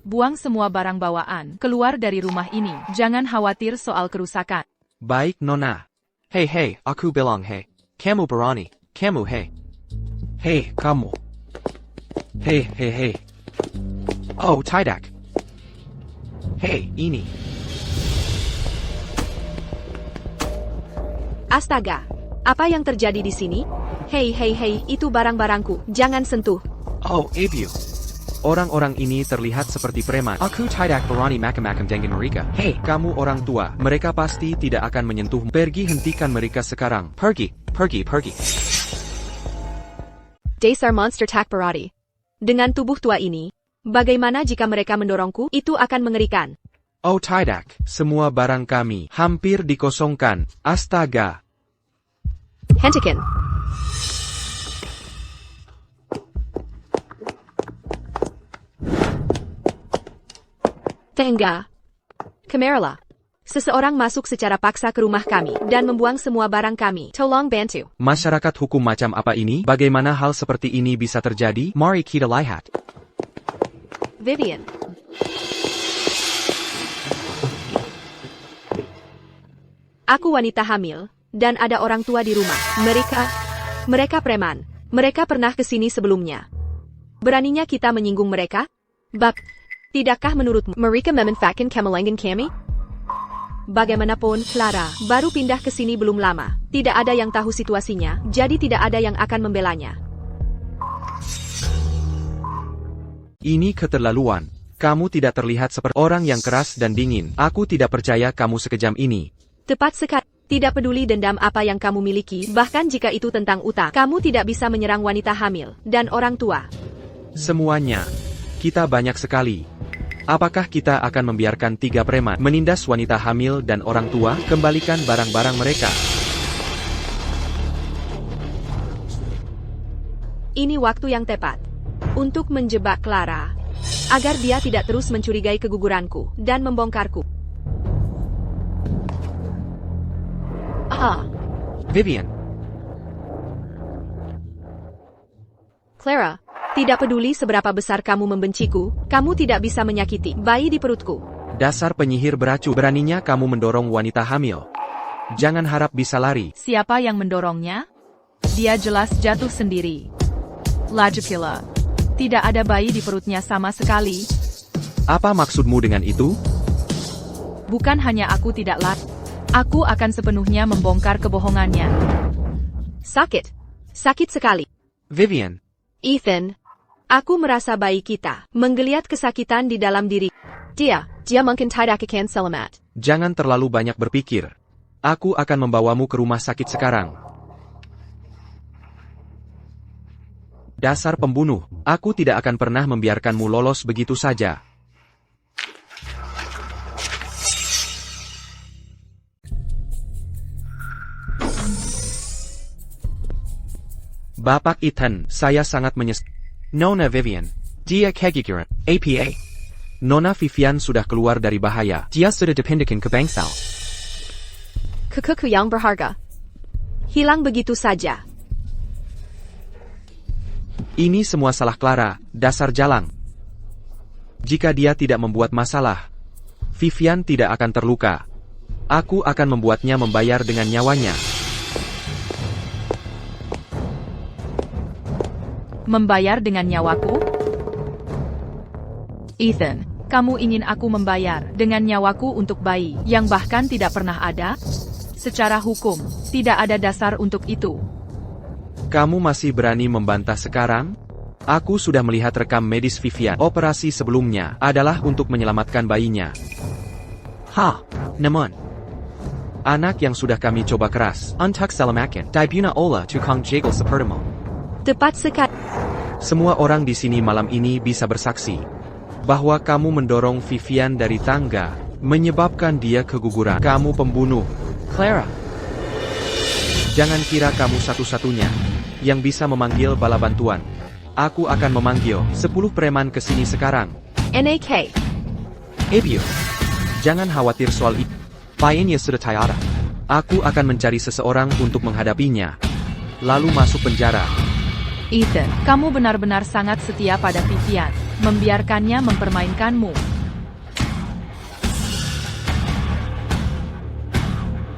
Buang semua barang bawaan keluar dari rumah ini. Jangan khawatir soal kerusakan. Baik, Nona. Hei, aku bilang hei. Kamu berani. Kamu hei. Hei, kamu. Hei. Oh, tidak. Hei, ini. Astaga, apa yang terjadi di sini? Hei, itu barang-barangku, jangan sentuh. Oh, Ibu. Orang-orang ini terlihat seperti preman. Aku tidak berani macam-macam dengan mereka. Hei, kamu orang tua. Mereka pasti tidak akan menyentuhmu. Pergi, hentikan mereka sekarang. Pergi. Dasar monster Takbarati. Dengan tubuh tua ini, bagaimana jika mereka mendorongku? Itu akan mengerikan. Oh tidak, semua barang kami hampir dikosongkan. Astaga. Hentikan. Tengah. Kamerala. Seseorang masuk secara paksa ke rumah kami dan membuang semua barang kami. Tolong bantu. Masyarakat hukum macam apa ini? Bagaimana hal seperti ini bisa terjadi? Mari kita lihat. Vivian. Aku wanita hamil, dan ada orang tua di rumah. Mereka preman. Mereka pernah ke sini sebelumnya. Beraninya kita menyinggung mereka? Tidakkah menurutmu mereka memanfaatkan kemelangan kami? Bagaimanapun, Clara baru pindah ke sini belum lama. Tidak ada yang tahu situasinya, jadi tidak ada yang akan membelanya. Ini keterlaluan. Kamu tidak terlihat seperti orang yang keras dan dingin. Aku tidak percaya kamu sekejam ini. Tepat sekali. Tidak peduli dendam apa yang kamu miliki, bahkan jika itu tentang utang, kamu tidak bisa menyerang wanita hamil dan orang tua. Semuanya. Kita banyak sekali. Apakah kita akan membiarkan 3 preman menindas wanita hamil dan orang tua? Kembalikan barang-barang mereka. Ini waktu yang tepat untuk menjebak Clara, agar dia tidak terus mencurigai keguguranku dan membongkarku. Vivian. Clara, tidak peduli seberapa besar kamu membenciku, kamu tidak bisa menyakiti bayi di perutku. Dasar penyihir beracun. Beraninya kamu mendorong wanita hamil. Jangan harap bisa lari. Siapa yang mendorongnya? Dia jelas jatuh sendiri. Lagi pula. Tidak ada bayi di perutnya sama sekali. Apa maksudmu dengan itu? Bukan hanya aku tidak lari. Aku akan sepenuhnya membongkar kebohongannya. Sakit. Sakit sekali. Vivian. Ethan. Aku merasa bayi kita menggeliat kesakitan di dalam diri. Dia mungkin tidak akan selamat. Jangan terlalu banyak berpikir. Aku akan membawamu ke rumah sakit sekarang. Dasar pembunuh, aku tidak akan pernah membiarkanmu lolos begitu saja. Bapak Ethan, saya sangat menyesal. Nona Vivian. Dia keguguran. APA. Nona Vivian sudah keluar dari bahaya. Dia sudah dipindahkan ke bangsal. Kuku yang berharga hilang begitu saja. Ini semua salah Clara, dasar jalang. Jika dia tidak membuat masalah, Vivian tidak akan terluka. Aku akan membuatnya membayar dengan nyawanya. Membayar dengan nyawaku? Ethan, kamu ingin aku membayar dengan nyawaku untuk bayi yang bahkan tidak pernah ada? Secara hukum, tidak ada dasar untuk itu. Kamu masih berani membantah sekarang? Aku sudah melihat rekam medis Vivian. Operasi sebelumnya adalah untuk menyelamatkan bayinya. Namun, anak yang sudah kami coba keras untuk selamatkan, Dibuna olah tukang jegel sepertimu. Tepat sekali. Semua orang di sini malam ini bisa bersaksi bahwa kamu mendorong Vivian dari tangga, menyebabkan dia keguguran. Kamu pembunuh, Clara. Jangan kira kamu satu-satunya yang bisa memanggil bala bantuan. Aku akan memanggil 10 preman ke sini sekarang. NAK. Ebio, jangan khawatir soal itu. Painnya sudah tiada. Aku akan mencari seseorang untuk menghadapinya, lalu masuk penjara. Ethan, kamu benar-benar sangat setia pada Vivian, membiarkannya mempermainkanmu.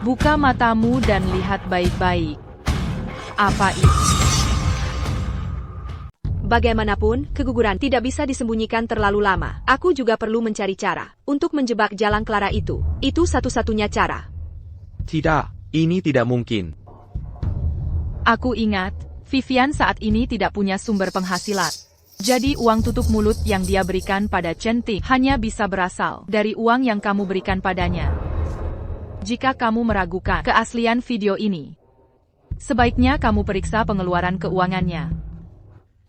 Buka matamu dan lihat baik-baik. Apa itu? Bagaimanapun, keguguran tidak bisa disembunyikan terlalu lama. Aku juga perlu mencari cara untuk menjebak jalang Clara itu. Itu satu-satunya cara. Tidak, ini tidak mungkin. Aku ingat, Vivian saat ini tidak punya sumber penghasilan. Jadi uang tutup mulut yang dia berikan pada Centing hanya bisa berasal dari uang yang kamu berikan padanya. Jika kamu meragukan keaslian video ini, sebaiknya kamu periksa pengeluaran keuangannya.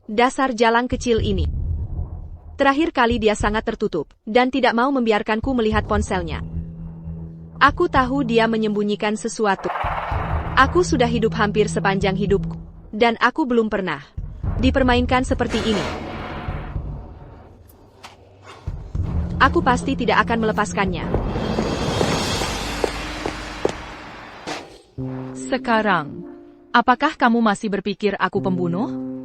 Dasar jalang kecil ini. Terakhir kali dia sangat tertutup, dan tidak mau membiarkanku melihat ponselnya. Aku tahu dia menyembunyikan sesuatu. Aku sudah hidup hampir sepanjang hidupku, dan aku belum pernah dipermainkan seperti ini. Aku pasti tidak akan melepaskannya. Sekarang, apakah kamu masih berpikir aku pembunuh?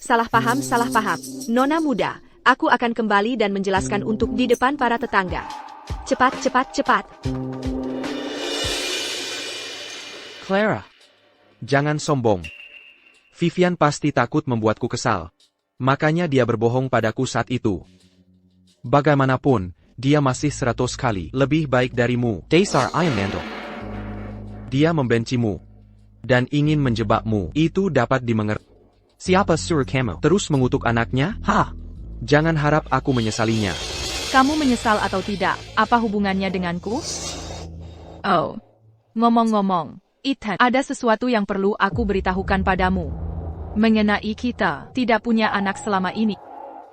Salah paham, salah paham. Nona muda, aku akan kembali dan menjelaskan untuk di depan para tetangga. Cepat, cepat, cepat. Clara, jangan sombong. Vivian pasti takut membuatku kesal. Makanya dia berbohong padaku saat itu. Bagaimanapun, dia masih 100 kali lebih baik darimu. Dasar Iron Man. Dia membencimu dan ingin menjebakmu. Itu dapat dimengerti. Siapa suruh kamu terus mengutuk anaknya? Jangan harap aku menyesalinya. Kamu menyesal atau tidak, apa hubungannya denganku? Oh. Ngomong-ngomong, Ethan, ada sesuatu yang perlu aku beritahukan padamu. Mengenai kita, tidak punya anak selama ini.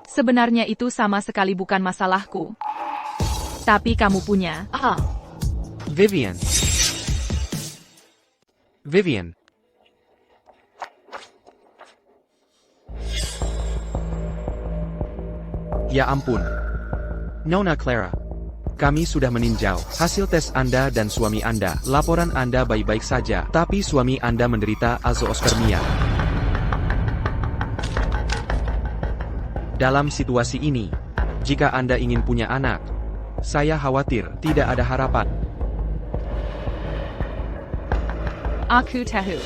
Sebenarnya itu sama sekali bukan masalahku. Tapi kamu punya. Vivian. Vivian. Ya ampun. Nona Clara. Kami sudah meninjau hasil tes Anda dan suami Anda. Laporan Anda baik-baik saja, tapi suami Anda menderita azoospermia. Dalam situasi ini, jika Anda ingin punya anak, saya khawatir tidak ada harapan. Aku tahu.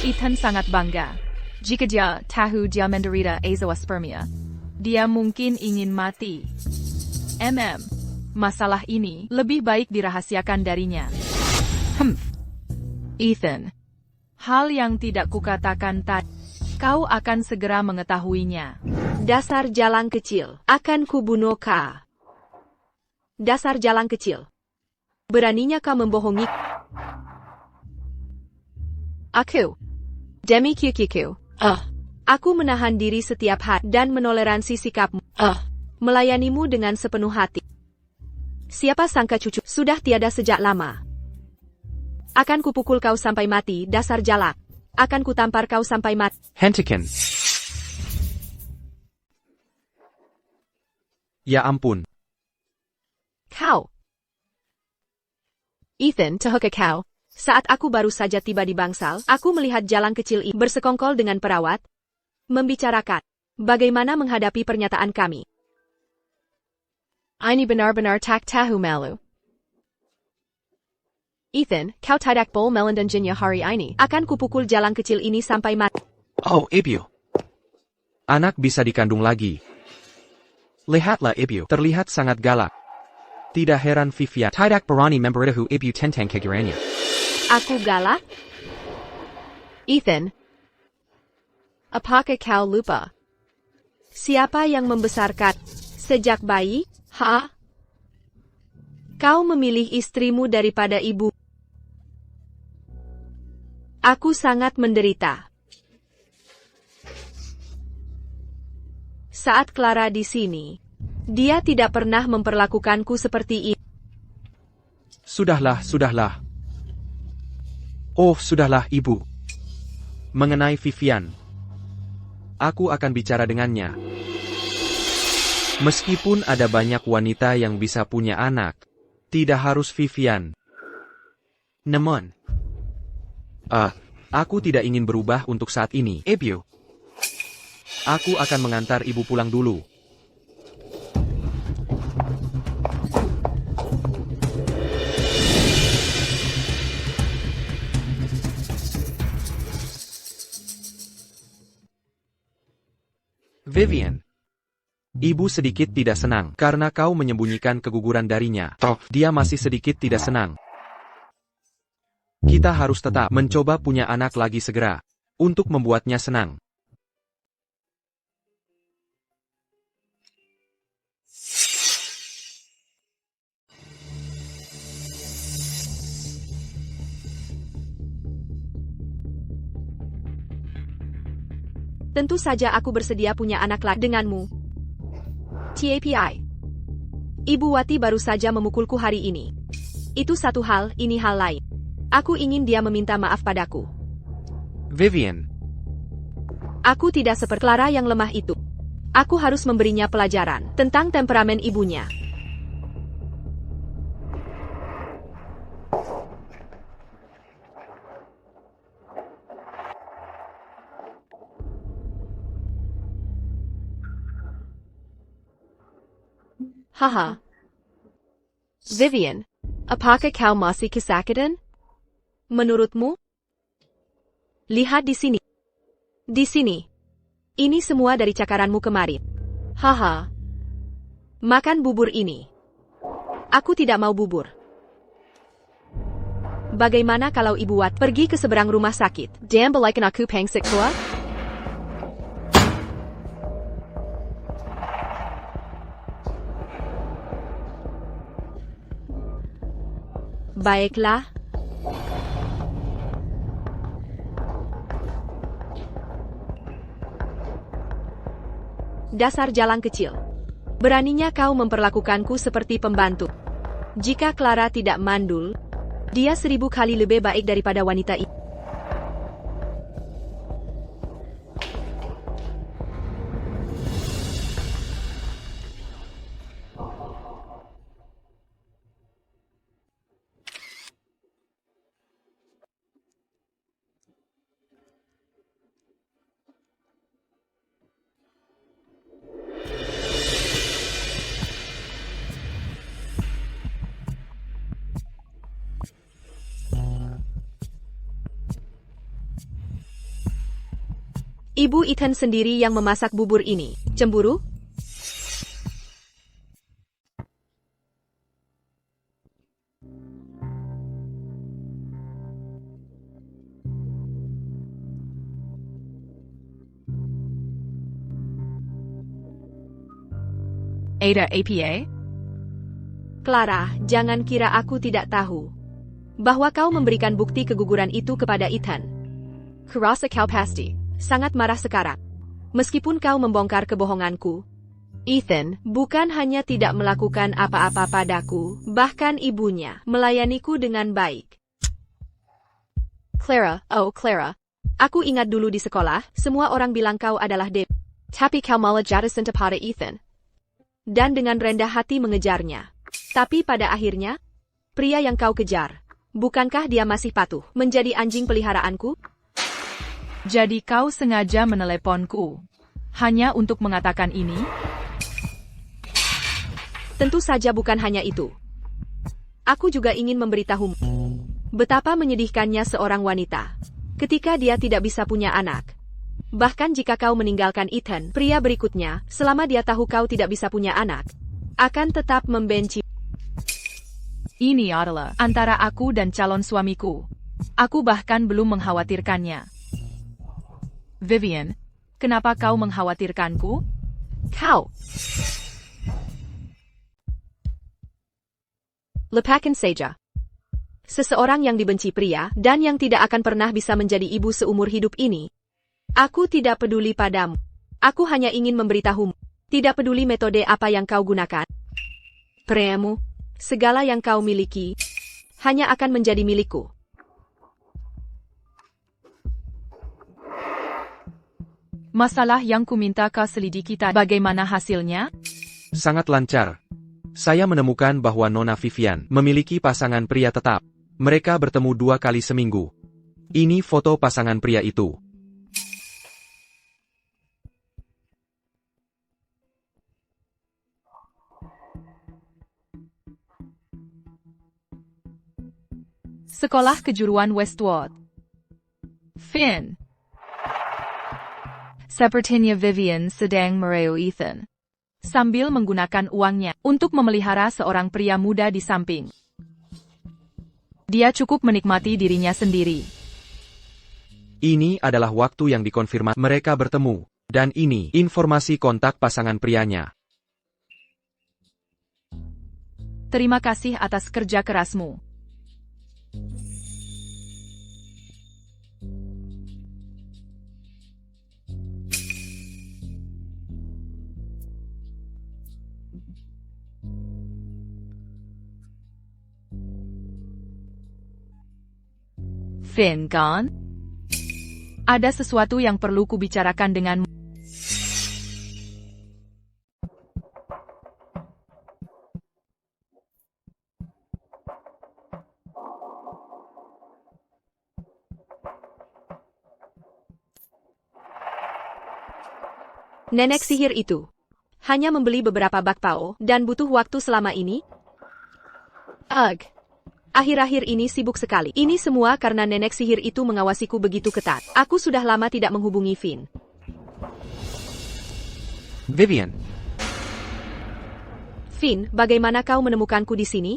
Ethan sangat bangga. Jika dia tahu dia menderita azoospermia, dia mungkin ingin mati. Masalah ini lebih baik dirahasiakan darinya. Ethan. Hal yang tidak kukatakan tadi, kau akan segera mengetahuinya. Dasar jalang kecil, akan kubunuh kau. Dasar jalang kecil. Beraninya kau membohongi aku. Demi Kyukiku. Aku menahan diri setiap hari dan menoleransi sikapmu. Melayanimu dengan sepenuh hati. Siapa sangka cucu sudah tiada sejak lama. Akan kupukul kau sampai mati, dasar jalak. Akan kutampar kau sampai mati. Hentikan. Ya ampun. Kau. Ethan, tahukah kau? Saat aku baru saja tiba di bangsal, aku melihat jalang kecil ini bersekongkol dengan perawat, membicarakan bagaimana menghadapi pernyataan kami. Ini benar-benar tak tahu malu. Ethan, kau tidak boleh melanjutkannya hari ini. Akan kupukul jalang kecil ini sampai mati. Oh, Ibu. Anak bisa dikandung lagi. Lihatlah Ibu, terlihat sangat galak. Tidak heran Vivian tidak berani memberitahu Ibu tentang kegirannya. Aku galak? Ethan, apakah kau lupa? Siapa yang membesarkan sejak bayi? Kau memilih istrimu daripada ibu. Aku sangat menderita. Saat Clara di sini, dia tidak pernah memperlakukanku seperti ini. Sudahlah. Oh, sudahlah, Ibu. Mengenai Vivian, aku akan bicara dengannya. Meskipun ada banyak wanita yang bisa punya anak, tidak harus Vivian. Namun, aku tidak ingin berubah untuk saat ini, Ibu. Aku akan mengantar Ibu pulang dulu. Vivian. Ibu sedikit tidak senang karena kau menyembunyikan keguguran darinya. Toh, dia masih sedikit tidak senang. Kita harus tetap mencoba punya anak lagi segera untuk membuatnya senang. Tentu saja aku bersedia punya anak lagi denganmu. TAPI. Ibu Wati baru saja memukulku hari ini. Itu satu hal, ini hal lain. Aku ingin dia meminta maaf padaku. Vivian. Aku tidak seperti Clara yang lemah itu. Aku harus memberinya pelajaran tentang temperamen ibunya. Haha. Vivian, apakah kau masih kesakitan? Menurutmu? Lihat di sini. Di sini. Ini semua dari cakaranmu kemarin. Haha. Makan bubur ini. Aku tidak mau bubur. Bagaimana kalau Ibu Wat pergi ke seberang rumah sakit? Dan balikan aku pangsik tua? Baiklah. Dasar jalang kecil. Beraninya kau memperlakukanku seperti pembantu. Jika Clara tidak mandul, dia 1000 kali lebih baik daripada wanita itu. Ibu Ethan sendiri yang memasak bubur ini. Cemburu? Ada APA? Clara, jangan kira aku tidak tahu bahwa kau memberikan bukti keguguran itu kepada Ethan. Kurasa kau pasti sangat marah sekarang. Meskipun kau membongkar kebohonganku, Ethan bukan hanya tidak melakukan apa-apa padaku, bahkan ibunya melayaniku dengan baik. Clara, oh Clara, aku ingat dulu di sekolah, semua orang bilang kau adalah Deb. Tapi kau malah jatuh cinta pada Ethan. Dan dengan rendah hati mengejarnya. Tapi pada akhirnya, pria yang kau kejar, bukankah dia masih patuh menjadi anjing peliharaanku? Jadi kau sengaja meneleponku hanya untuk mengatakan ini? Tentu saja bukan hanya itu. Aku juga ingin memberitahumu betapa menyedihkannya seorang wanita ketika dia tidak bisa punya anak. Bahkan jika kau meninggalkan Ethan, pria berikutnya, selama dia tahu kau tidak bisa punya anak, akan tetap membenci. Ini adalah antara aku dan calon suamiku. Aku bahkan belum mengkhawatirkannya. Vivian, kenapa kau mengkhawatirkanku? Kau. Lupakan saja. Seseorang yang dibenci pria dan yang tidak akan pernah bisa menjadi ibu seumur hidup ini. Aku tidak peduli padamu. Aku hanya ingin memberitahumu. Tidak peduli metode apa yang kau gunakan. Priamu, segala yang kau miliki, hanya akan menjadi milikku. Masalah yang kuminta kau selidiki tadi, bagaimana hasilnya? Sangat lancar. Saya menemukan bahwa Nona Vivian memiliki pasangan pria tetap. Mereka bertemu 2 kali seminggu. Ini foto pasangan pria itu. Sekolah kejuruan Westwood. Finn. Sepertinya Vivian sedang merayu Ethan. Sambil menggunakan uangnya untuk memelihara seorang pria muda di samping. Dia cukup menikmati dirinya sendiri. Ini adalah waktu yang dikonfirmasi mereka bertemu. Dan ini informasi kontak pasangan prianya. Terima kasih atas kerja kerasmu. Finn, kan? Ada sesuatu yang perlu kubicarakan denganmu. Nenek sihir itu hanya membeli beberapa bakpao dan butuh waktu selama ini? Ugh. Akhir-akhir ini sibuk sekali. Ini semua karena nenek sihir itu mengawasiku begitu ketat. Aku sudah lama tidak menghubungi Finn. Vivian. Finn, bagaimana kau menemukanku di sini?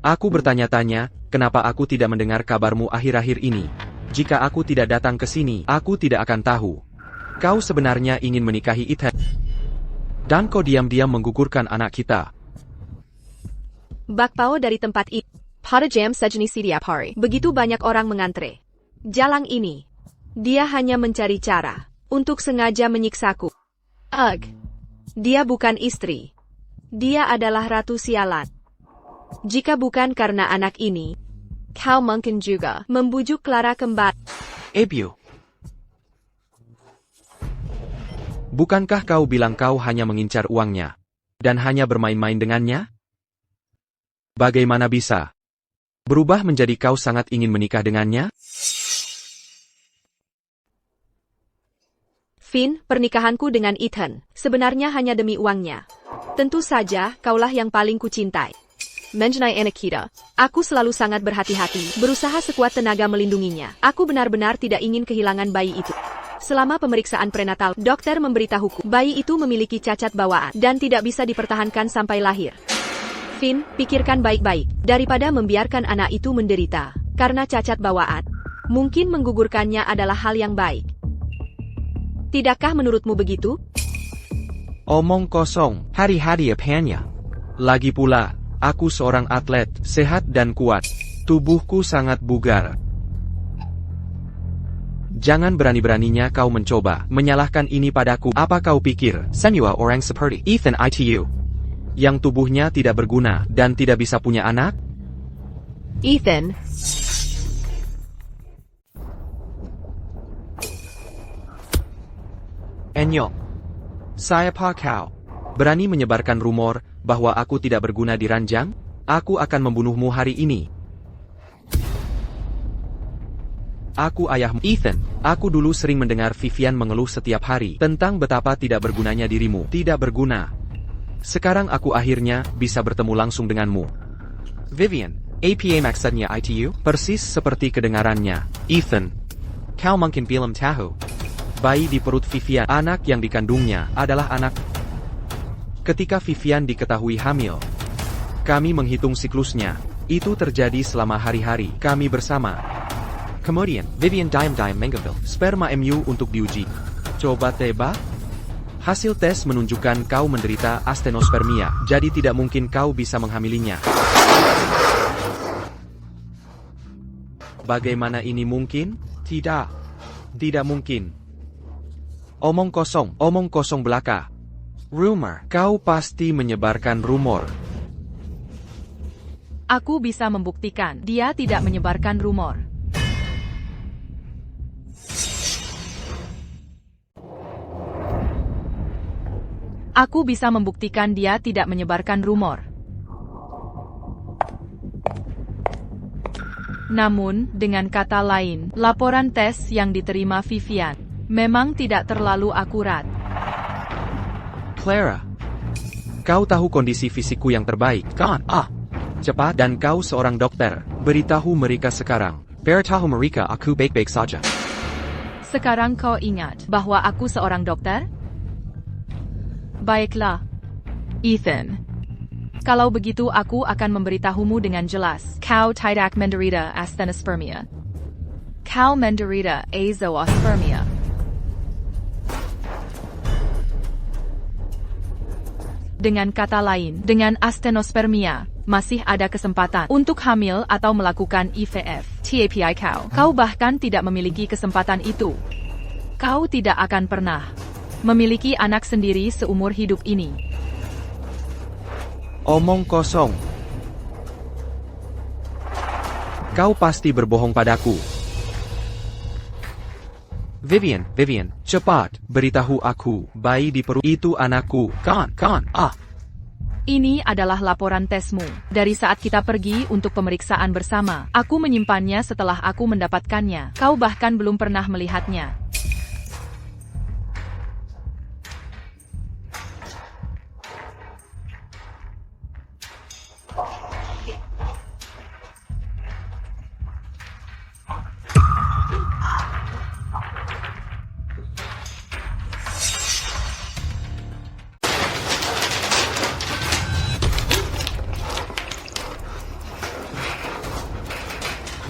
Aku bertanya-tanya, kenapa aku tidak mendengar kabarmu akhir-akhir ini? Jika aku tidak datang ke sini, aku tidak akan tahu. Kau sebenarnya ingin menikahi Ethan. Dan kau diam-diam menggugurkan anak kita. Bakpao dari tempat itu. Pada jam sejenis setiap hari. Begitu banyak orang mengantre. Jalang ini. Dia hanya mencari cara untuk sengaja menyiksaku. Ugh. Dia bukan istri. Dia adalah ratu sialan. Jika bukan karena anak ini, kau mungkin juga membujuk Clara kembali. Ebio. Bukankah kau bilang kau hanya mengincar uangnya dan hanya bermain-main dengannya? Bagaimana bisa berubah menjadi kau sangat ingin menikah dengannya? Finn, pernikahanku dengan Ethan sebenarnya hanya demi uangnya. Tentu saja, kaulah yang paling kucintai. Mengenai anak kita, aku selalu sangat berhati-hati, berusaha sekuat tenaga melindunginya. Aku benar-benar tidak ingin kehilangan bayi itu. Selama pemeriksaan prenatal, dokter memberitahuku, bayi itu memiliki cacat bawaan dan tidak bisa dipertahankan sampai lahir. Finn, pikirkan baik-baik, daripada membiarkan anak itu menderita karena cacat bawaan. Mungkin menggugurkannya adalah hal yang baik. Tidakkah menurutmu begitu? Omong kosong, hari-hari apanya. Lagi pula, aku seorang atlet, sehat dan kuat. Tubuhku sangat bugar. Jangan berani-beraninya kau mencoba menyalahkan ini padaku. Apa kau pikir, Senua orang seperti Ethan itu, yang tubuhnya tidak berguna dan tidak bisa punya anak? Ethan. Enyo. Siapa kau? Berani menyebarkan rumor bahwa aku tidak berguna di ranjang? Aku akan membunuhmu hari ini. Aku ayahmu. Ethan, aku dulu sering mendengar Vivian mengeluh setiap hari tentang betapa tidak bergunanya dirimu. Tidak berguna. Sekarang aku akhirnya bisa bertemu langsung denganmu. Vivian, apa maksudnya itu? Persis seperti kedengarannya. Ethan, kau mungkin belum tahu. Bayi di perut Vivian, anak yang dikandungnya, adalah anak. Ketika Vivian diketahui hamil, kami menghitung siklusnya. Itu terjadi selama hari-hari kami bersama. Kemudian, Vivian diam-diam mengambil sperma MU untuk diuji. Coba tebak? Hasil tes menunjukkan kau menderita astenospermia, jadi tidak mungkin kau bisa menghamilinya. Bagaimana ini mungkin? Tidak. Tidak mungkin. Omong kosong belaka. Rumor, kau pasti menyebarkan rumor. Aku bisa membuktikan, dia tidak menyebarkan rumor. Aku bisa membuktikan dia tidak menyebarkan rumor. Namun, dengan kata lain, laporan tes yang diterima Vivian memang tidak terlalu akurat. Clara, kau tahu kondisi fisikku yang terbaik, kan? Cepat, dan kau seorang dokter. Beritahu mereka sekarang. Beritahu mereka aku baik-baik saja. Sekarang kau ingat bahwa aku seorang dokter? Baiklah, Ethan. Kalau begitu aku akan memberitahumu dengan jelas. Kau tidak menderita astenospermia. Kau menderita azoospermia. Dengan kata lain, dengan astenospermia, masih ada kesempatan untuk hamil atau melakukan IVF. Tapi kau bahkan tidak memiliki kesempatan itu. Kau tidak akan pernah memiliki anak sendiri seumur hidup ini. Omong kosong. Kau pasti berbohong padaku. Vivian, cepat, beritahu aku, bayi di perut itu anakku, kan? Ini adalah laporan tesmu. Dari saat kita pergi untuk pemeriksaan bersama, aku menyimpannya setelah aku mendapatkannya. Kau bahkan belum pernah melihatnya.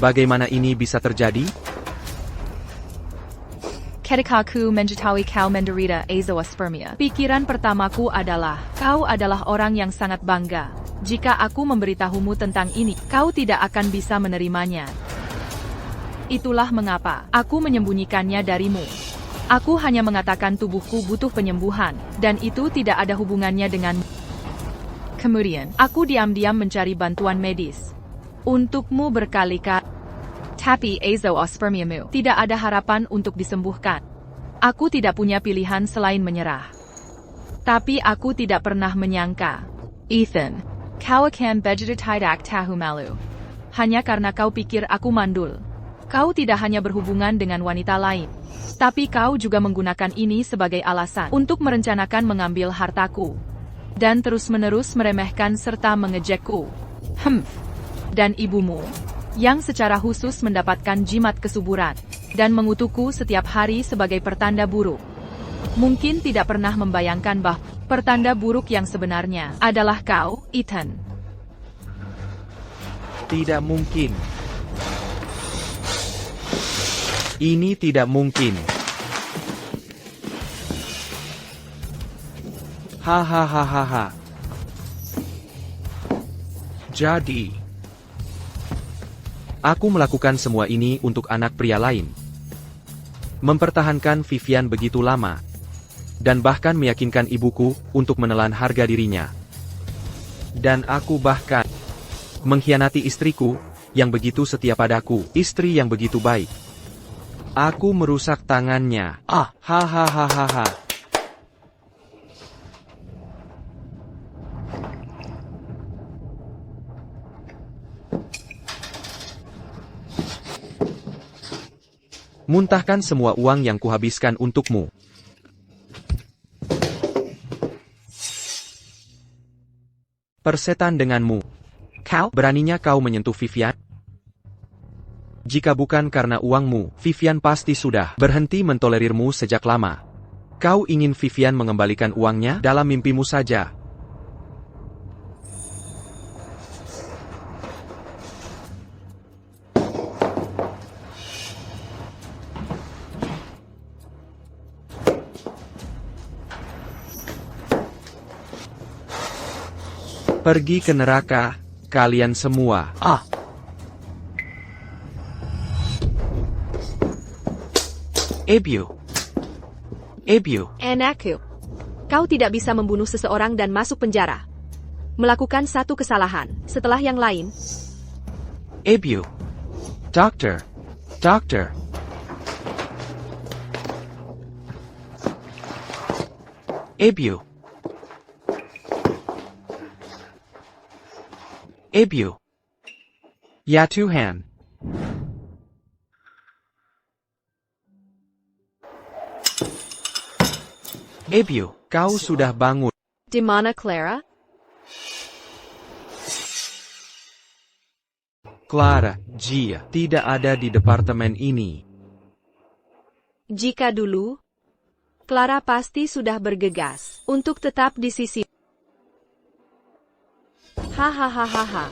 Bagaimana ini bisa terjadi? Ketika aku mengetahui kau menderita azoospermia, pikiran pertamaku adalah, kau adalah orang yang sangat bangga. Jika aku memberitahumu tentang ini, kau tidak akan bisa menerimanya. Itulah mengapa aku menyembunyikannya darimu. Aku hanya mengatakan tubuhku butuh penyembuhan, dan itu tidak ada hubungannya denganmu. Kemudian, aku diam-diam mencari bantuan medis. Untukmu berkali-kali. Tapi azoospermiamu tidak ada harapan untuk disembuhkan. Aku tidak punya pilihan selain menyerah. Tapi aku tidak pernah menyangka. Ethan, kau akan begitu tidak tahu malu. Hanya karena kau pikir aku mandul. Kau tidak hanya berhubungan dengan wanita lain, tapi kau juga menggunakan ini sebagai alasan untuk merencanakan mengambil hartaku. Dan terus-menerus meremehkan serta mengejekku. Dan ibumu, yang secara khusus mendapatkan jimat kesuburan, dan mengutukku setiap hari sebagai pertanda buruk. Mungkin tidak pernah membayangkan bahwa pertanda buruk yang sebenarnya adalah kau, Ethan. Tidak mungkin. Ini tidak mungkin. Hahaha. Jadi, aku melakukan semua ini untuk anak pria lain. Mempertahankan Vivian begitu lama. Dan bahkan meyakinkan ibuku untuk menelan harga dirinya. Dan aku bahkan mengkhianati istriku, yang begitu setia padaku, istri yang begitu baik. Aku merusak tangannya. Hahaha. Muntahkan semua uang yang kuhabiskan untukmu. Persetan denganmu. Beraninya kau menyentuh Vivian? Jika bukan karena uangmu, Vivian pasti sudah berhenti mentolerirmu sejak lama. Kau ingin Vivian mengembalikan uangnya dalam mimpimu saja. Pergi ke neraka, kalian semua. Ebiu. Anakku. Kau tidak bisa membunuh seseorang dan masuk penjara. Melakukan satu kesalahan, setelah yang lain. Ebiu. Doctor. Ebiu. Ya Tuhan. Ebiu, kau sudah bangun. Di mana Clara? Clara, Gia, tidak ada di departemen ini. Jika dulu, Clara pasti sudah bergegas untuk tetap di sisi. Hahaha.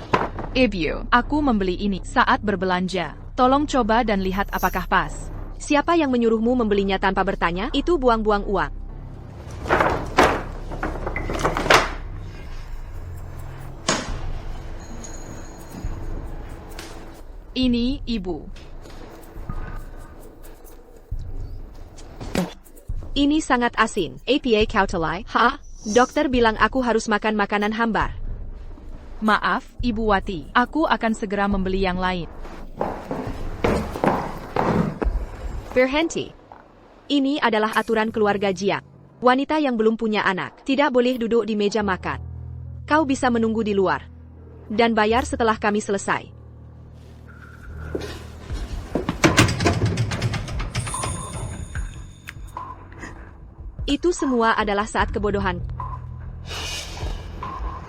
Ebiu, aku membeli ini saat berbelanja. Tolong coba dan lihat apakah pas. Siapa yang menyuruhmu membelinya tanpa bertanya? Itu buang-buang uang. Ini, Ibu. Ini sangat asin. APA Kautelai. Dokter bilang aku harus makan makanan hambar. Maaf, Ibu Wati. Aku akan segera membeli yang lain. Berhenti. Ini adalah aturan keluarga Jiang. Wanita yang belum punya anak tidak boleh duduk di meja makan. Kau bisa menunggu di luar. Dan bayar setelah kami selesai. Itu semua adalah saat kebodohan.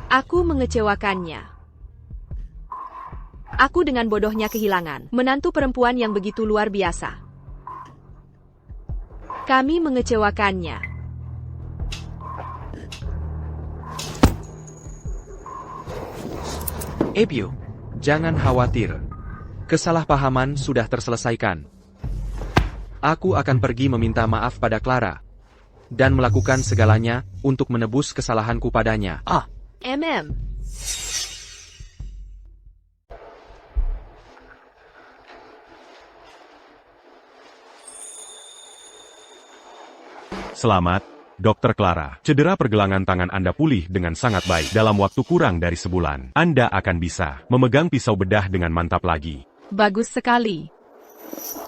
Aku mengecewakannya. Aku dengan bodohnya kehilangan menantu perempuan yang begitu luar biasa. Kami mengecewakannya. Ebiu, jangan khawatir. Kesalahpahaman sudah terselesaikan. Aku akan pergi meminta maaf pada Clara. Dan melakukan segalanya untuk menebus kesalahanku padanya. MM. Selamat, Dr. Clara. Cedera pergelangan tangan Anda pulih dengan sangat baik. Dalam waktu kurang dari sebulan, Anda akan bisa memegang pisau bedah dengan mantap lagi. Bagus sekali.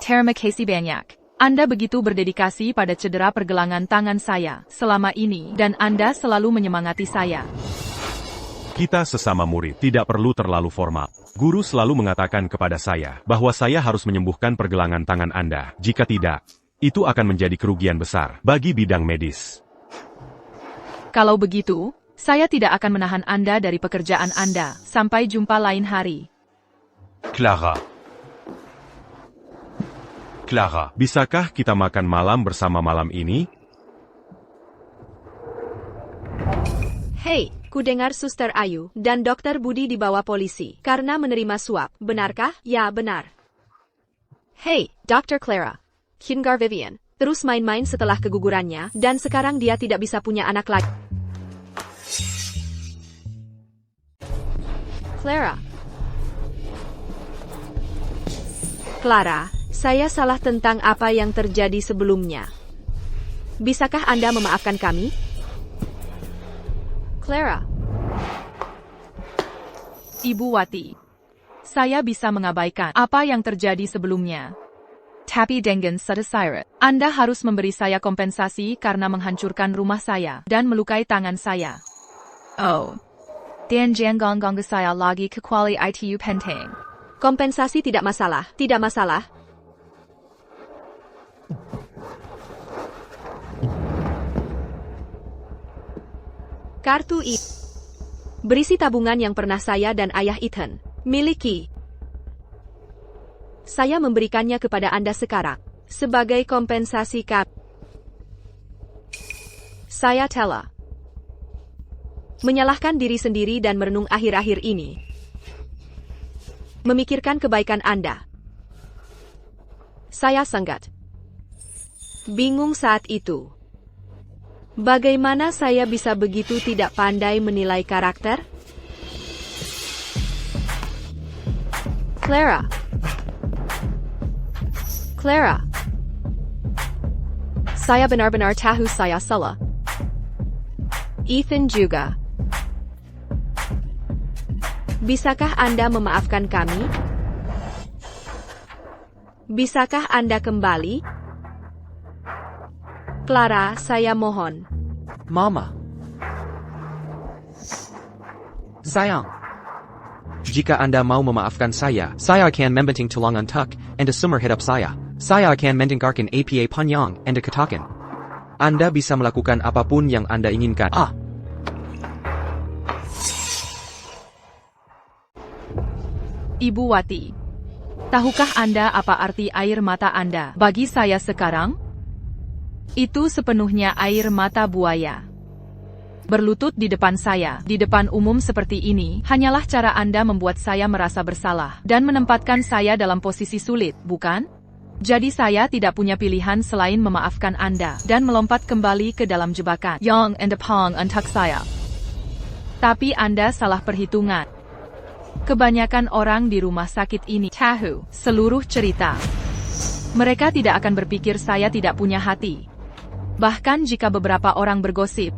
Terima kasih banyak. Anda begitu berdedikasi pada cedera pergelangan tangan saya selama ini, dan Anda selalu menyemangati saya. Kita sesama murid tidak perlu terlalu formal. Guru selalu mengatakan kepada saya bahwa saya harus menyembuhkan pergelangan tangan Anda. Jika tidak, itu akan menjadi kerugian besar bagi bidang medis. Kalau begitu, saya tidak akan menahan Anda dari pekerjaan Anda. Sampai jumpa lain hari. Clara, bisakah kita makan malam bersama malam ini? Hei, ku dengar Suster Ayu dan Dokter Budi dibawa polisi karena menerima suap. Benarkah? Ya, benar. Hei, Dr. Clara. Kingar Vivian terus main-main setelah kegugurannya, dan sekarang dia tidak bisa punya anak lagi. Clara, saya salah tentang apa yang terjadi sebelumnya. Bisakah Anda memaafkan kami? Clara. Ibu Wati, saya bisa mengabaikan apa yang terjadi sebelumnya. Tapi dengan selesai, Anda harus memberi saya kompensasi karena menghancurkan rumah saya dan melukai tangan saya. Oh. Dan jangan ganggu saya lagi kecuali itu penting. Kompensasi tidak masalah, tidak masalah. Kartu ini berisi tabungan yang pernah saya dan ayah Ethan miliki. Saya memberikannya kepada Anda sekarang sebagai kompensasi kami. Saya telah menyalahkan diri sendiri dan merenung akhir-akhir ini. Memikirkan kebaikan Anda. Saya sangat bingung saat itu. Bagaimana saya bisa begitu tidak pandai menilai karakter? Clara. Saya benar-benar tahu saya salah. Ethan juga. Bisakah Anda memaafkan kami? Bisakah Anda kembali? Clara, saya mohon. Mama. Sayang. Jika Anda mau memaafkan saya akan membenting tulangan tuk, and sumber hidup saya. Saya akan mendengarkan apa panjang, and katakan. Anda bisa melakukan apapun yang Anda inginkan. Ibu Wati, tahukah Anda apa arti air mata Anda bagi saya sekarang? Itu sepenuhnya air mata buaya. Berlutut di depan saya, di depan umum seperti ini, hanyalah cara Anda membuat saya merasa bersalah dan menempatkan saya dalam posisi sulit, bukan? Jadi saya tidak punya pilihan selain memaafkan Anda dan melompat kembali ke dalam jebakan yang endepang untuk saya. Tapi Anda salah perhitungan. Kebanyakan orang di rumah sakit ini tahu seluruh cerita. Mereka tidak akan berpikir saya tidak punya hati. Bahkan jika beberapa orang bergosip,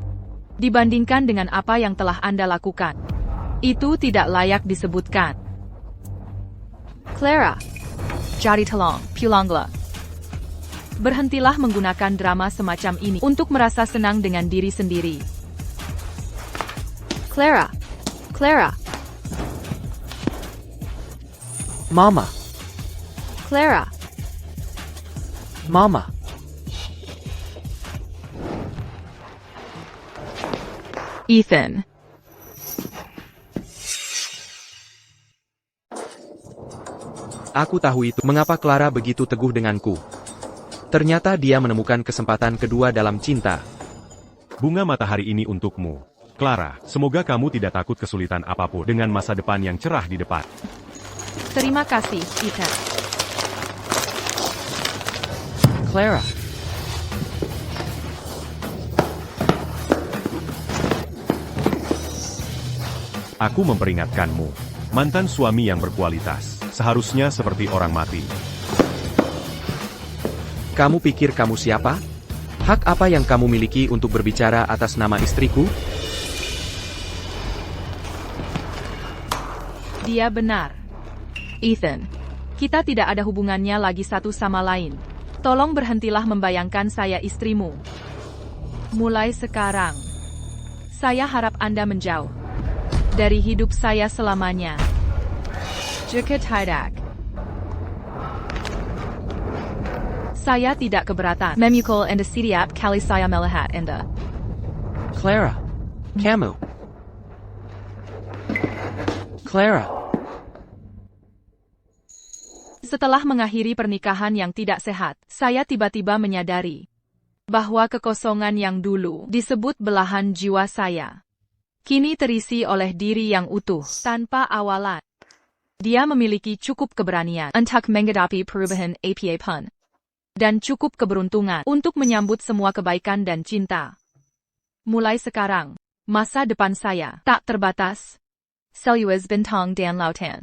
dibandingkan dengan apa yang telah Anda lakukan, itu tidak layak disebutkan. Clara. Jadi tolong, pulanglah. Berhentilah menggunakan drama semacam ini untuk merasa senang dengan diri sendiri. Clara. Mama. Clara. Mama. Ethan. Aku tahu itu mengapa Clara begitu teguh denganku. Ternyata dia menemukan kesempatan kedua dalam cinta. Bunga matahari ini untukmu. Clara, semoga kamu tidak takut kesulitan apapun dengan masa depan yang cerah di depan. Terima kasih, Ethan. Clara. Aku memperingatkanmu. Mantan suami yang berkualitas, seharusnya seperti orang mati. Kamu pikir kamu siapa? Hak apa yang kamu miliki untuk berbicara atas nama istriku? Dia benar. Ethan, kita tidak ada hubungannya lagi satu sama lain. Tolong berhentilah membayangkan saya istrimu. Mulai sekarang, saya harap Anda menjauh dari hidup saya selamanya. Jika tidak, saya tidak keberatan memukul Anda setiap kali saya melihat Anda. Clara. Kamu. Clara. Setelah mengakhiri pernikahan yang tidak sehat, saya tiba-tiba menyadari bahwa kekosongan yang dulu disebut belahan jiwa saya kini terisi oleh diri yang utuh tanpa awalan. Dia memiliki cukup keberanian untuk menghadapi perubahan apapun dan cukup keberuntungan untuk menyambut semua kebaikan dan cinta. Mulai sekarang, masa depan saya tak terbatas. Seluas bintang dan lautan.